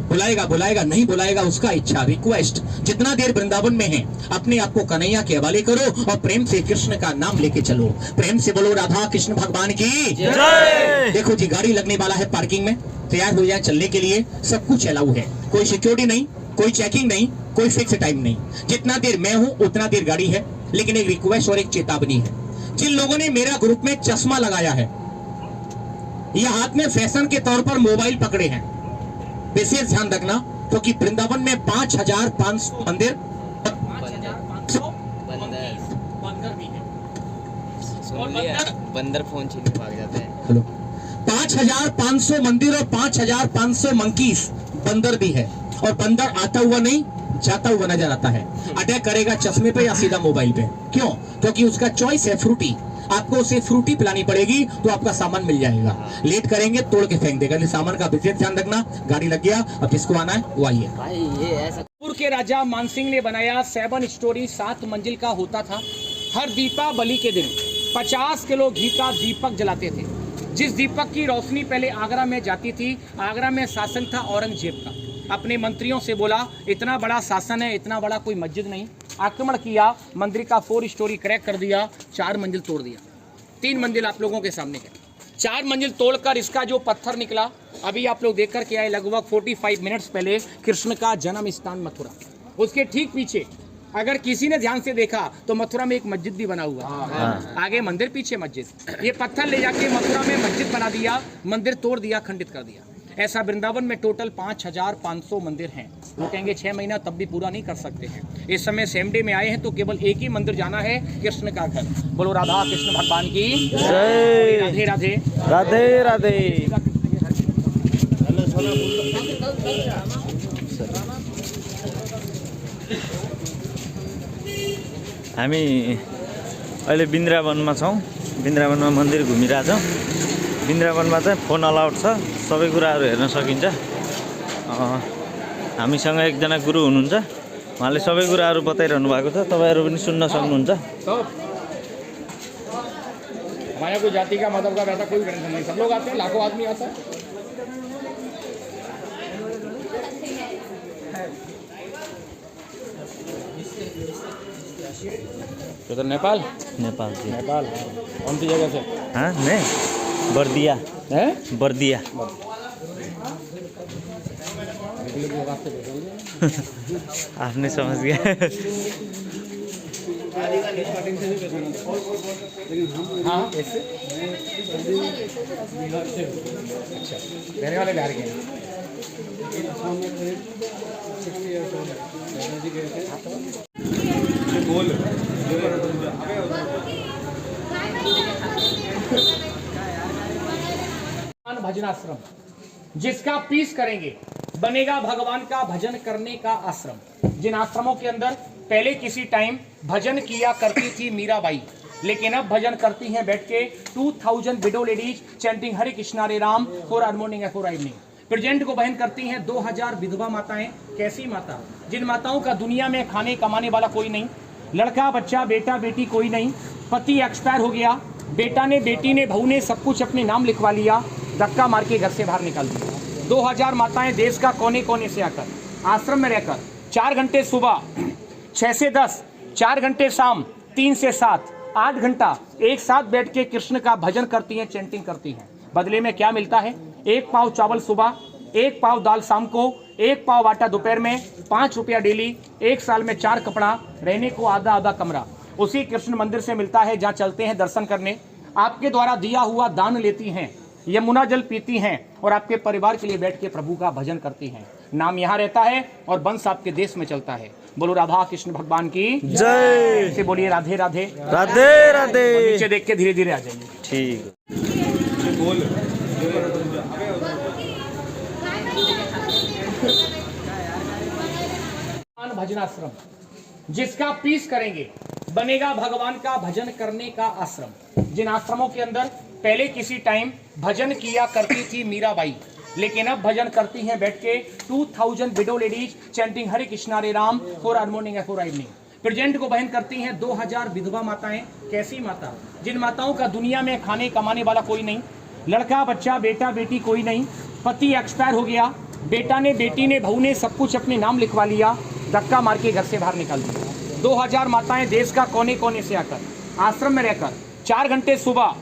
बुलाएगा नहीं बुलाएगा उसका इच्छा, रिक्वेस्ट। जितना देर वृंदावन में है अपने आप को कन्हैया के हवाले करो और प्रेम से कृष्ण का नाम लेके चलो। प्रेम से बोलो राधा कृष्ण भगवान की जय। देखो जी गाड़ी लगने वाला है पार्किंग में, तैयार हो जाए चलने के लिए, सब कुछ अलाउ है, कोई सिक्योरिटी नहीं, कोई चेकिंग नहीं, कोई फिक्स टाइम नहीं। जितना देर मैं हूं उतना देर गाड़ी है। लेकिन एक रिक्वेस्ट और एक चेतावनी है, जिन लोगों ने मेरा ग्रुप में चश्मा लगाया है या हाथ में फैशन के तौर पर मोबाइल पकड़े हैं, विशेष ध्यान रखना, क्योंकि वृंदावन में 5500 मंदिर, बंदर फोन छीन के भाग जाते हैं। हेलो, 5500 मंदिर और 5500 मंकीस बंदर भी है, और बंदर आता हुआ नहीं जाता हुआ नजर आता है। अटैक करेगा चश्मे पे या सीधा मोबाइल पे। क्यों? क्योंकि उसका चॉइस है फ्रूटी, आपको उसे फ्रूटी पिलानी पड़ेगी तो आपका सामान मिल जाएगा। लेट करेंगे तोड़ के फेंक देगा। सामान का विशेष ध्यान रखना। गाड़ी लग गया, अब जिसको आना है वो आइए। जयपुर के राजा मानसिंह ने बनाया 7 स्टोरी 7 मंजिल का होता था। हर दीपावली के दिन 50 किलो घी का दीपक जलाते थे। जिस दीपक की रोशनी पहले आगरा में जाती थी, आगरा में शासन था औरंगजेब का। अपने मंत्रियों से बोला इतना बड़ा शासन है, इतना बड़ा कोई मस्जिद नहीं। आक्रमण किया, मंदिर का 4 स्टोरी क्रैक कर दिया, 4 मंजिल तोड़ दिया। 3 मंजिल आप लोगों के सामने है। 4 मंजिल तोड़कर इसका जो पत्थर निकला, अभी आप लोग देख कर के आए लगभग 45 मिनट्स पहले, कृष्ण का जन्म स्थान मथुरा। उसके ठीक पीछे अगर किसी ने ध्यान से देखा तो मथुरा में एक मस्जिद भी बना हुआ है। आगे मंदिर, पीछे मस्जिद। ये पत्थर ले जाके मथुरा में मस्जिद बना दिया, मंदिर तोड़ दिया, खंडित कर दिया। ऐसा वृंदावन में टोटल 5500 मंदिर हैं। वो कहेंगे 6 महीना तब भी पूरा नहीं कर सकते हैं। इस समय सेम डे में आए हैं तो केवल एक ही मंदिर जाना है, कृष्ण का घर। बोलो राधा कृष्ण भगवान की जय। राधे राधे राधे राधे। हामी अहिले वृन्दावनमा छौँ। वृन्दावनमा मन्दिर घुमिरहेछौँ। वृन्दावनमा चाहिँ फोन अलाउड छ, सबै कुराहरू हेर्न सकिन्छ। हामीसँग एकजना गुरु हुनुहुन्छ, उहाँले सबै कुराहरू बताइरहनु भएको छ, तपाईँहरू पनि सुन्न सक्नुहुन्छ। हमारे कोई जाति का मदद का वैसा कोई टेंशन नहीं, सब लोग आते हैं, लाखों आदमी आता है। तो नेपाल नेपाल जी। नेपाल कौन सी जगह से? हाँ नहीं, बर्दिया है बर्दिया। आपने समझ गया। हाँ ऐसे अच्छा, रहने वाले बिहार के भजनाश्रम, जिसका पीस करेंगे बनेगा भगवान का भजन करने का आश्रम। जिन आश्रमों के अंदर पहले किसी टाइम भजन किया करती थी मीराबाई, लेकिन अब भजन करती हैं बैठ के 2000 window ladies chanting Hare Krishna Hare Ram for early morning and for evening. Present को बहन करती हैं 2000 विधवा माताएं। कैसी माता? जिन माताओं का दुनिया में खाने कमाने वाला कोई नहीं, लड़का बच्चा बेटा बेटी कोई नहीं, पति एक्सपायर हो गया, बेटा ने बेटी ने बहू ने सब कुछ अपने नाम लिखवा लिया, धक्का मार के घर से बाहर निकाल दिया। 2000 माताएं देश का कोने कोने से आकर आश्रम में रहकर 4 घंटे सुबह 6 से 10, 4 घंटे शाम 3 से 7, 8 घंटा एक साथ बैठ के कृष्ण का भजन करती हैं, चैंटिंग करती हैं। बदले में क्या मिलता है? 1 पाव चावल सुबह, 1 पाव दाल शाम को, 1 पाव आटा दोपहर में, 5 रुपया डेली, 1 साल में 4 कपड़ा, रहने को आधा आधा कमरा। उसी कृष्ण मंदिर से मिलता है जहाँ चलते हैं दर्शन करने। आपके द्वारा दिया हुआ दान लेती हैं, यमुना जल पीती हैं और आपके परिवार के लिए बैठ के प्रभु का भजन करती हैं। नाम यहाँ रहता है और वंश आपके देश में चलता है। बोलो राधा कृष्ण भगवान की जय। से बोलिए राधे राधे राधे राधे। नीचे देख के धीरे धीरे आ जाइए। ठीक। भजनाश्रम, जिसका पीस करेंगे बनेगा भगवान का भजन करने का आश्रम। जिन आश्रमों के अंदर पहले किसी टाइम भजन किया करती थी मीराबाई, लेकिन अब भजन करती हैं बैठ के 2000 window ladies chanting Hare Krishna Hare Ram for early morning and for evening. Present को बहन करती हैं 2000 विधवा माताएं। कैसी माता? जिन माताओं का दुनिया में खाने कमाने वाला कोई नहीं, लड़का बच्चा बेटा बेटी कोई नहीं, पति एक्सपायर हो गया, बेटा ने बेटी ने बहू ने सब कुछ अपने नाम लिखवा लिया, धक्का मार के घर से बाहर निकाल दिया। 2000 माताएं देश का कोने कोने से आकर आश्रम में रहकर 4 घंटे सुबह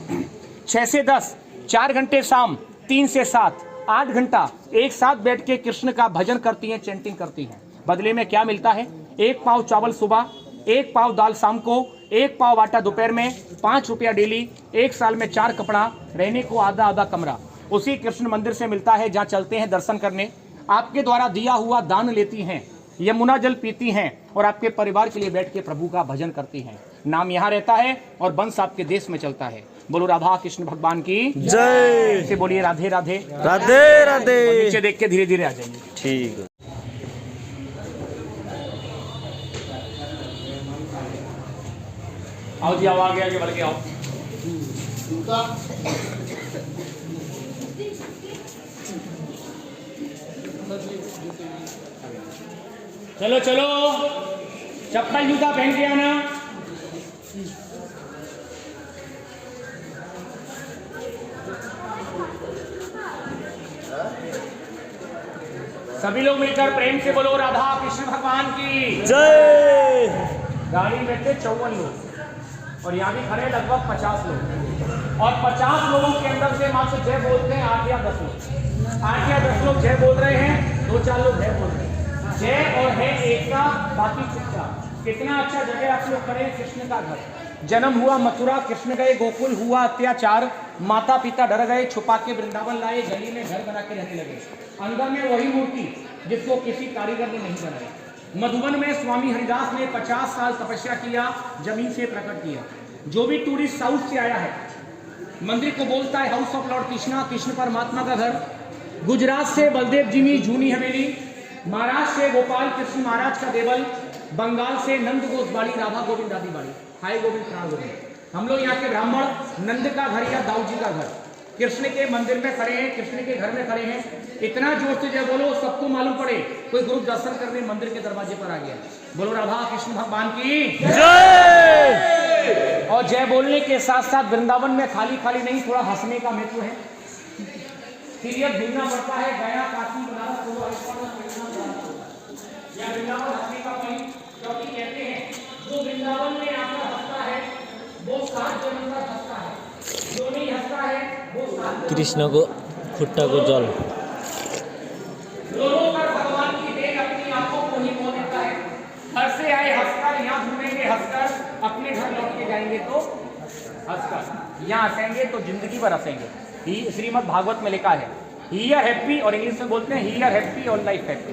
6 से 10, 4 घंटे शाम 3 से 7, 8 घंटा एक साथ बैठ के कृष्ण का भजन करती हैं, चैंटिंग करती हैं। बदले में क्या मिलता है? 1 पाव चावल सुबह, 1 पाव दाल शाम को, 1 पाव आटा दोपहर में, 5 रुपया डेली, 1 साल में 4 कपड़ा, रहने को आधा आधा कमरा। उसी कृष्ण मंदिर से मिलता है जहाँ चलते हैं दर्शन करने। आपके द्वारा दिया हुआ दान लेती हैं, यमुना जल पीती हैं और आपके परिवार के लिए बैठ के प्रभु का भजन करती हैं। नाम यहाँ रहता है और वंश आपके देश में चलता है। बोलो राधा कृष्ण भगवान की जय। से बोलिए राधे राधे राधे राधे। नीचे देख के धीरे धीरे आ जाइए। ठीक। आओ जी, आओ आगे आगे बढ़ के आओ। चलो चलो, चप्पल जूता पहन के आना। सभी लोग मिलकर प्रेम से बोलो राधा कृष्ण भगवान की जय। गाड़ी में थे 54 लोग और यहाँ भी खड़े लगभग 50 लोग और 50 लोगों के अंदर से मात्र जय बोलते हैं 8 या 10 लोग। 8 या 10 लोग जय बोल रहे हैं, 2-4 लोग है बोल रहे हैं। जय और है एक का, बाकी चुपचाप। कितना अच्छा जगह आप लोग खड़े हैं। कृष्ण का घर, जन्म हुआ मथुरा, कृष्ण गए गोकुल, हुआ अत्याचार, माता पिता डर गए, छुपा के वृंदावन लाए, गली में घर बना के रहने लगे। अंदर में वही मूर्ति जिसको किसी कारीगर ने नहीं बनाया। मधुबन में स्वामी हरिदास ने 50 साल तपस्या किया, जमीन से प्रकट किया। जो भी टूरिस्ट साउथ से आया है, मंदिर को बोलता है house of lord Krishna, Krishna परमात्मा का घर। गुजरात से बलदेव जी में जूनी हवेली, महाराष्ट्र से गोपाल कृष्ण महाराज का देवल, बंगाल से नंद गोस्वामी, राधा गोविंद आदि बाड़ी। हाय गोविंद प्राण गोविंद। हम लोग यहाँ के ब्राह्मण नंद का घर या दाऊ जी का घर, कृष्ण के मंदिर में खड़े हैं, कृष्ण के घर में खड़े हैं। इतना जोर से जय बोलो सबको मालूम पड़े कोई ग्रुप दर्शन करने मंदिर के दरवाजे पर आ गया। बोलो राधा कृष्ण भगवान की जय। और जय बोलने के साथ साथ वृंदावन में खाली खाली नहीं, थोड़ा हंसने का महत्व है। सीरियस घूमना पड़ता है, गया काशी बनारस या वृंदावन हंसने का पॉइंट, क्योंकि कहते हैं जो वृंदावन में आकर हंसता है वो 7 जन्म तक हंसता है, जो नहीं हंसता है वो 7 कृष्णको खुट्टाको जल। लोगों पर भगवान की देन अपनी आंखों को ही मोह देता है। घर से आए हंसकर, यहाँ घूमेंगे हंसकर, अपने घर लौट के जाएंगे तो हंसकर, यहाँ हंसेंगे तो जिंदगी भर हंसेंगे। ही श्रीमद् भागवत में लिखा है ही आर हैप्पी, और इंग्लिश में बोलते हैं ही आर हैप्पी और लाइफ हैप्पी।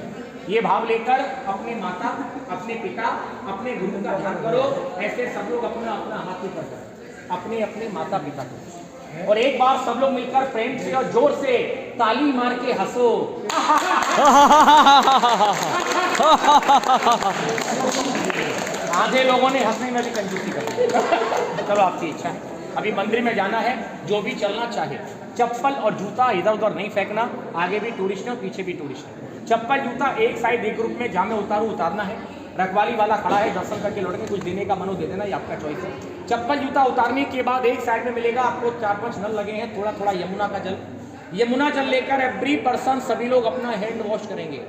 ये भाव लेकर अपने माता, अपने पिता, अपने गुरु का ध्यान करो। ऐसे सब लोग अपना अपना हाथ ऊपर करो, अपने अपने माता पिता को, और एक बार सब लोग मिलकर प्रेम से और जोर से ताली मार के हंसो। आधे लोगों ने हंसने में भी कंजूसी कर दी। चलो आपकी इच्छा है, अभी मंदिर में जाना है। जो भी चलना चाहे, चप्पल और जूता इधर उधर नहीं फेंकना। आगे भी टूरिस्ट है, पीछे भी टूरिस्ट है। चप्पल जूता एक साइड, एक ग्रुप में, जहाँ में उतारना है। रखवाली वाला खड़ा है, दर्शन करके लौट के कुछ देने का मनो दे देना, ये आपका चॉइस है। चप्पल जूता उतारने के बाद एक साइड में मिलेगा आपको 4-5 नल लगे हैं, थोड़ा थोड़ा यमुना का जल। यमुना जल लेकर एवरी पर्सन, सभी लोग अपना हैंड वॉश करेंगे,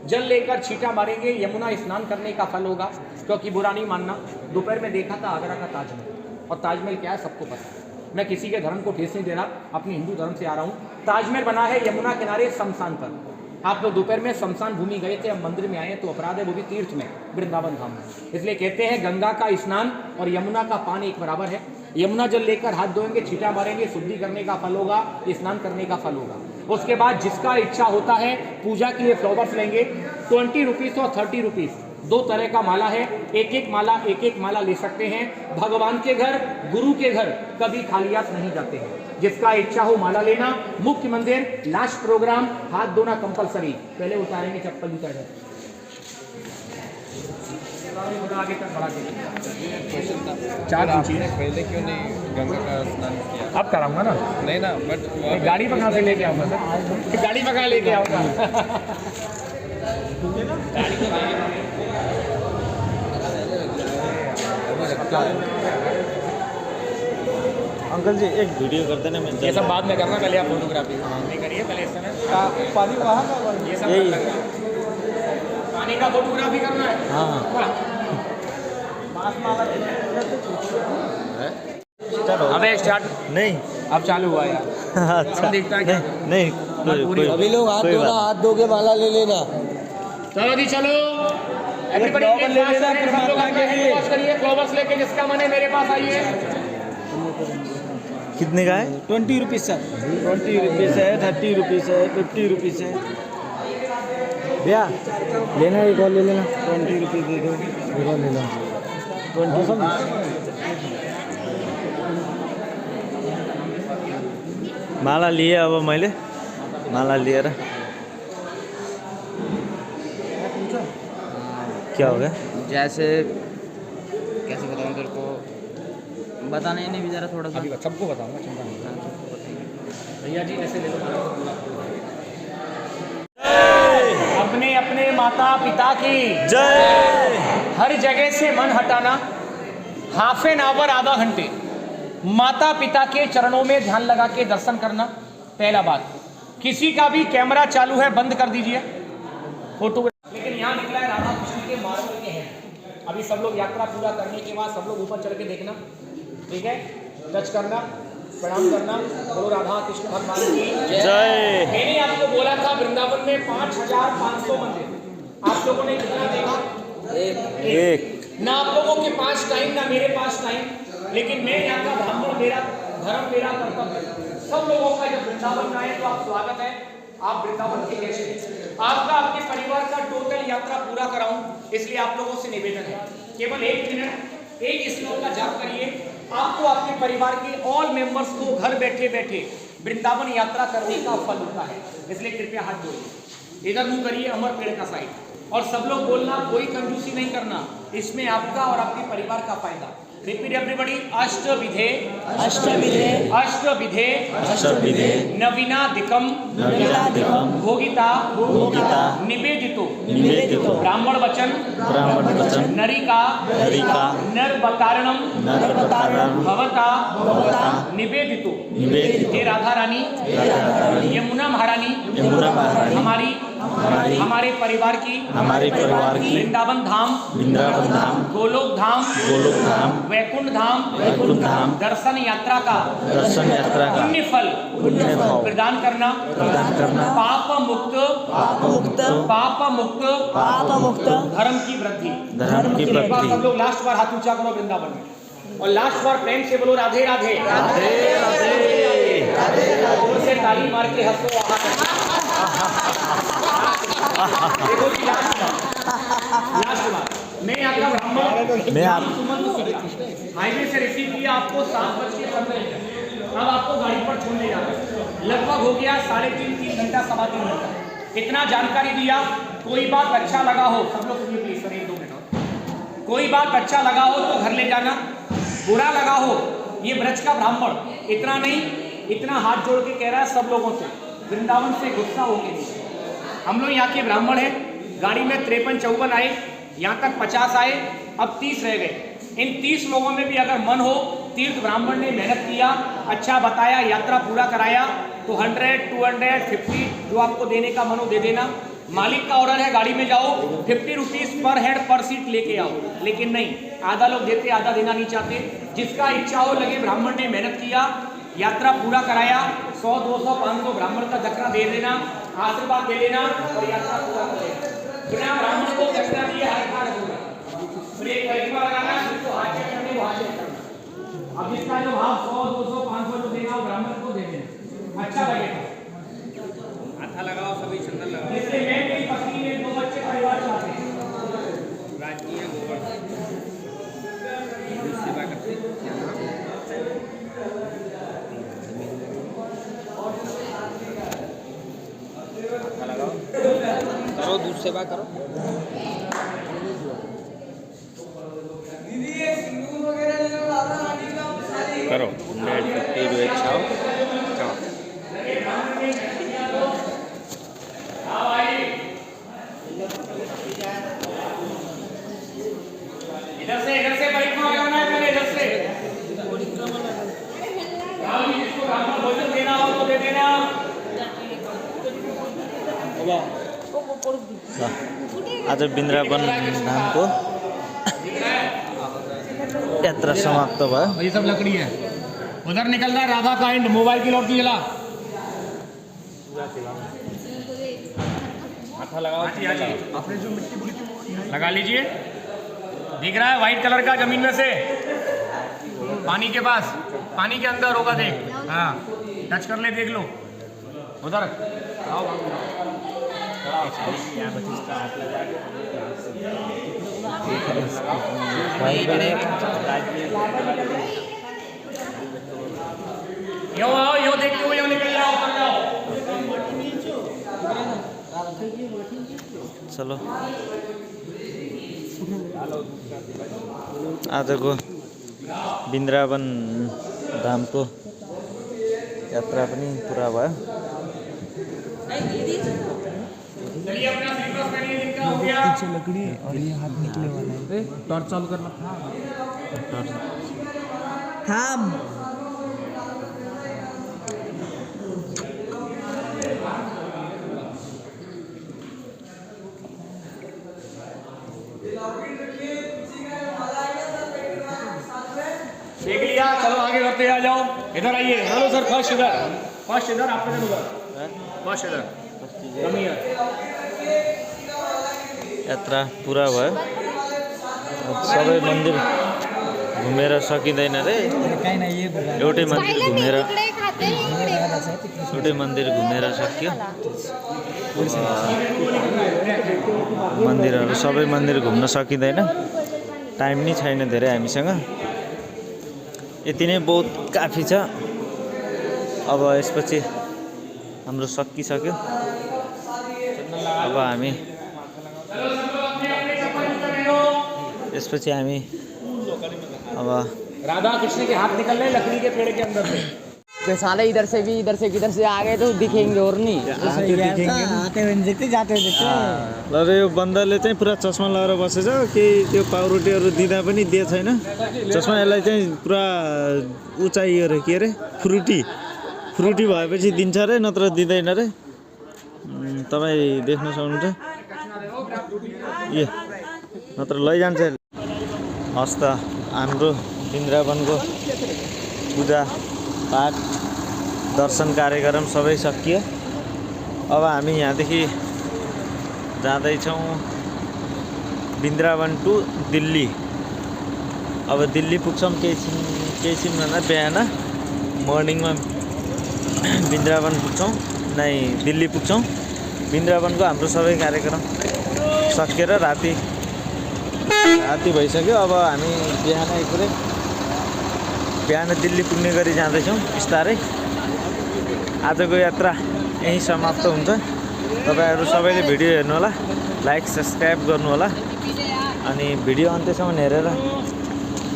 जल लेकर छींटा मारेंगे। यमुना स्नान करने का फल होगा, क्योंकि बुरा नहीं मानना। दोपहर में देखा था आगरा का ताजमहल, और ताजमहल क्या है सबको पता है। मैं किसी के धर्म को ठेस नहीं दे रहा, अपनी हिंदू धर्म से आ रहा हूँ। ताजमहल बना है यमुना किनारे शमशान पर। आप लोग दोपहर में शमशान भूमि गए थे, अब मंदिर में आए हैं तो अपराध है, वो भी तीर्थ में, वृंदावन धाम में। इसलिए कहते हैं गंगा का स्नान और यमुना का पानी एक बराबर है। यमुना जल लेकर हाथ धोएंगे, छींटा मारेंगे, शुद्धि करने का फल होगा, स्नान करने का फल होगा। उसके बाद जिसका इच्छा होता है पूजा के लिए फ्लावर्स लेंगे, 20 रुपीज़ और 30 रुपीज़, 2 तरह का माला है। एक एक माला ले सकते हैं। भगवान के घर, गुरु के घर कभी खाली हाथ नहीं जाते हैं। जिसका इच्छा हो माला लेना। मुख्य मंदिर, लास्ट प्रोग्राम, हाथ धोना कंपलसरी। पहले उतारेंगे चप्पल, उतार जाए आगे तक बढ़ा के 4 इंची। पहले क्यों नहीं गंगा का स्नान किया? अब कराऊंगा ना, नहीं ना, बट गाड़ी पकड़ा से लेके आऊंगा सर, गाड़ी पकड़ा लेके आऊंगा। अंकल जी एक वीडियो करते ना, मैं ये सब बाद में करना, पहले आप फोटोग्राफी नहीं करिए, पहले इस समय पानी वहाँ का ये सब यही। पानी का फोटोग्राफी करना है। हाँ स्टार्ट हो। अबे स्टार्ट नहीं अब चालू हुआ यार। अच्छा हम देखता है क्या? नहीं पूरी- अभी लोग हाथ धोना, हाथ धो के माला ले लेना। चलो जी चलो, एवरीबॉडी फ्लावर ले लेना, फिर सब लोग माता अपना के हैंड लिए। वॉश करिए, फ्लावर्स लेके जिसका मन है मेरे पास आइए। कितने का है? 20 रुपीज़ सर, 20 रुपीज़ है, 30 रुपीज़ है, 50 रुपीज़ है। भैया लेना, एक और ले लेना। 20 रुपीज़ दे दो, एक और ले लो। 20 माला लिए, अब मैले माला लिएर क्या हो गया? जैसे कैसे बताऊँ तेरे को, बताना ही नहीं बेचारा थोड़ा सा। अभी सबको बताऊंगा, चिंता नहीं। भैया जी ऐसे ले लो। अपने अपने माता पिता की जय। हर जगह से मन हटाना, हाफ एन आवर, आधा घंटे माता पिता के चरणों में ध्यान लगा के दर्शन करना। पहला बात, किसी का भी कैमरा चालू है बंद कर दीजिए। फोटोग्राफ। लेकिन यहाँ निकला है राधा कृष्ण के मार्ग के हैं। अभी सब लोग यात्रा पूरा करने के बाद सब लोग ऊपर चढ़ के देखना, ठीक है, टच करना, प्रणाम करना, बोलो राधा कृष्ण भगवान की जय। मैंने आपको बोला था वृंदावन में 5500 मंदिर, आप लोगों ने कितना देखा? एक। ना आप लोगों के पास टाइम, ना मेरे पास टाइम, लेकिन मैं यहाँ का ब्राह्मण, मेरा धर्म, मेरा कर्तव्य। सब लोगों का जब वृंदावन में आए तो आप स्वागत है, आप वृंदावन के गेस्ट, आपका आपके परिवार का टोटल यात्रा पूरा कराऊं, इसलिए आप लोगों से निवेदन है, केवल 1 मिनट एक श्लोक का जाप करिए, आपको अपने परिवार के ऑल मेंबर्स को घर बैठे बैठे वृंदावन यात्रा करने का फल होता है। इसलिए कृपया हाथ जोड़िए, इधर मुंह करिए अमर पेड़ का साइड, और सब लोग बोलना, कोई कंजूसी नहीं करना, इसमें आपका और आपके परिवार का फायदा। Repeat everybody. अष्टविधे अष्टविधे अष्टविधे अष्टविधे नवीनाधिकम नवीनाधिकम भोगिता भोगिता निवेदितो निवेदितो ब्राह्मण वचन ब्राह्मण वचन नरिका नरिका नरवतारणम नरवतारणम भवता भवता निवेदितो। निवेदितो। हे राधा रानी, यमुना महारानी, यमुना महारानी हमारे परिवार की हमारे परिवार की वृंदावन धाम, वृंदावन धाम, गोलोक धाम, गोलोक धाम, वैकुंठ धाम दर्शन यात्रा का पुण्य फल प्रदान करना, पाप मुक्त धर्म की वृद्धि। एक बार सब लोग लास्ट बार हाथ ऊंचा करो वृंदावन में, और लास्ट बार प्रेम से बोलो राधे राधे जोर से ताली मार के हंसो। देखो जी, लास्ट बार मैं आपका ब्राह्मण, मैं आप हाईवे से रिसीव किया आपको 7:15। अब आपको गाड़ी पर छोड़ने जा रहा है, लगभग हो गया 3.5 घंटा, 3.25 घंटा। इतना जानकारी दिया, कोई बात अच्छा लगा हो, सब लोग सुनिए प्लीज सर, 1-2 मिनट। कोई बात अच्छा लगा हो तो घर ले जाना, बुरा लगा हो, ये ब्रज का ब्राह्मण इतना नहीं, इतना हाथ जोड़ के कह रहा है सब लोगों से, वृंदावन से गुस्सा हो के नहीं। हम लोग यहाँ के ब्राह्मण हैं, गाड़ी में 53-54 आए, यहाँ तक 50 आए, अब 30 रह गए। इन 30 लोगों में भी अगर मन हो, तीर्थ ब्राह्मण ने मेहनत किया, अच्छा बताया, यात्रा पूरा कराया, तो 100, 200, 50 जो आपको देने का मन हो दे देना। मालिक का ऑर्डर है, गाड़ी में जाओ, 50 रुपीज पर हेड पर सीट लेके आओ, लेकिन नहीं, आधा लोग देते, आधा देना नहीं चाहते। जिसका इच्छा हो लगे, ब्राह्मण ने मेहनत किया, यात्रा पूरा कराया, 100, 200, 500 ब्राह्मण का दक्षिणा दे देना, आशीर्वाद दे देना और यात्रा पूरा कर देना। बिना ब्राह्मण को दक्षिणा दिए हाथ खा रखूंगा, ब्रेक लगाना, जिसको हाथ चेक करने वो हाथ चेक करना। अब जिसका जो भाव 100, 200, 500 जो देना, वो ब्राह्मण को दे देना, अच्छा लगेगा। हाथा लगाओ, सभी चंदन लगाओ। जैसे मैं मेरी पत्नी ने 2 बच्चे परिवार चाहते हैं, राजकीय गोवर्धन सेवा करते लगाओ, करो दूध सेवा करो। करो इधर से परिक्रमा करना है, पहले इधर से। जिसको ब्राह्मण भोजन देना हो तो दे देना। आज वृन्दावन धामको यात्रा समाप्त भयो। ये सब लकड़ी है, उधर निकल रहा है राधा का एंड, मोबाइल की लौट जला। हाथा लगाओ, आपने जो मिट्टी बोली थी लगा लीजिए, दिख रहा है व्हाइट कलर का जमीन में से, पानी के पास, पानी के अंदर होगा, देख, हाँ टच कर ले, देख लो उधर। यो आओ, यो देखते हुए यो निकल जाओ, उतर जाओ। चलो आजको वृन्दावन धामको यात्रा पनि पुरा भयो। चलिए अपना सीक्वेंस करिए, जिनका हो गया। पीछे लकड़ी और ये हाथ निकले वाला है, टॉर्च चालू करना था। हम भैया चलो आगे बढ़ते आ जाओ, इधर आइए। हेलो सर, फर्स्ट इधर आपका उधर, फर्स्ट इधर। यात्रा पुरा भयो। सबै मन्दिर घुमेर सकिँदैन रे। एउटै मन्दिर घुमेर सकियो। मन्दिरहरू सबै मन्दिर घुम्न सकिँदैन, टाइम नै छैन धेरै हामीसँग। यति नै बहुत काफी छ। अब यसपछि हाम्रो सकिसक्यो। अब हामी अब राधा कृष्ण के हाथ निकल रहे लकड़ी के पेड़ के अंदर से। साले इधर से भी इधर से किधर से आ गए तो दिखेंगे और नहीं। आते हुए देखते जाते हुए देखते। र यो बन्दाले चाहिँ पुरा चस्मा लगाएर बसेछ। केही त्यो पाउरोटीहरू दिँदा पनि दिएको छैन। चस्मा यसलाई चाहिँ पुरा उचाइयो के अरे फ्रुटी भएपछि दिन्छ अरे, नत्र दिँदैन अरे। तपाईँ देख्न सक्नुहुन्छ। ए नत्र लैजान्छ। हस् त, हाम्रो वृन्दावनको पूजा पाठ दर्शन कार्यक्रम सबै सकियो। अब हामी यहाँदेखि जाँदैछौँ वृन्दावन टु दिल्ली। अब दिल्ली पुग्छौँ केही भन्दा बिहान मर्निङमा वृन्दावन पुग्छौँ, दिल्ली पुग्छौँ। वृन्दावनको हाम्रो सबै कार्यक्रम सकेर राति भइसक्यो। अब हामी बिहान दिल्ली पुग्ने गरी जाँदैछौँ बिस्तारै। आजको यात्रा यहीँ समाप्त हुन्छ। तपाईँहरू सबैले भिडियो हेर्नुहोला, लाइक सब्सक्राइब गर्नुहोला। अनि भिडियो अन्त्यसम्म हेरेर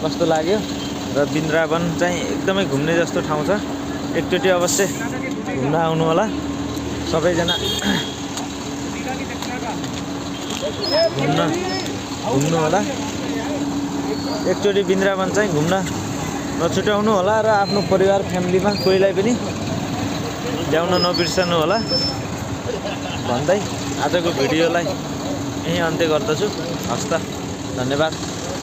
कस्तो लाग्यो र वृन्दावन चाहिँ एकदमै घुम्ने जस्तो ठाउँ छ। एकचोटि अवश्य घुम्न आउनु होला सबैजना। घुम्नु होला एकचोटि वृन्दावन चाहिँ घुम्न नछुटाउनु होला र आफ्नो परिवार फ्यामिलीमा कोहीलाई पनि ल्याउन नबिर्सनु होला भन्दै आजको भिडियोलाई यहीँ अन्त्य गर्दछु। हस् त, धन्यवाद।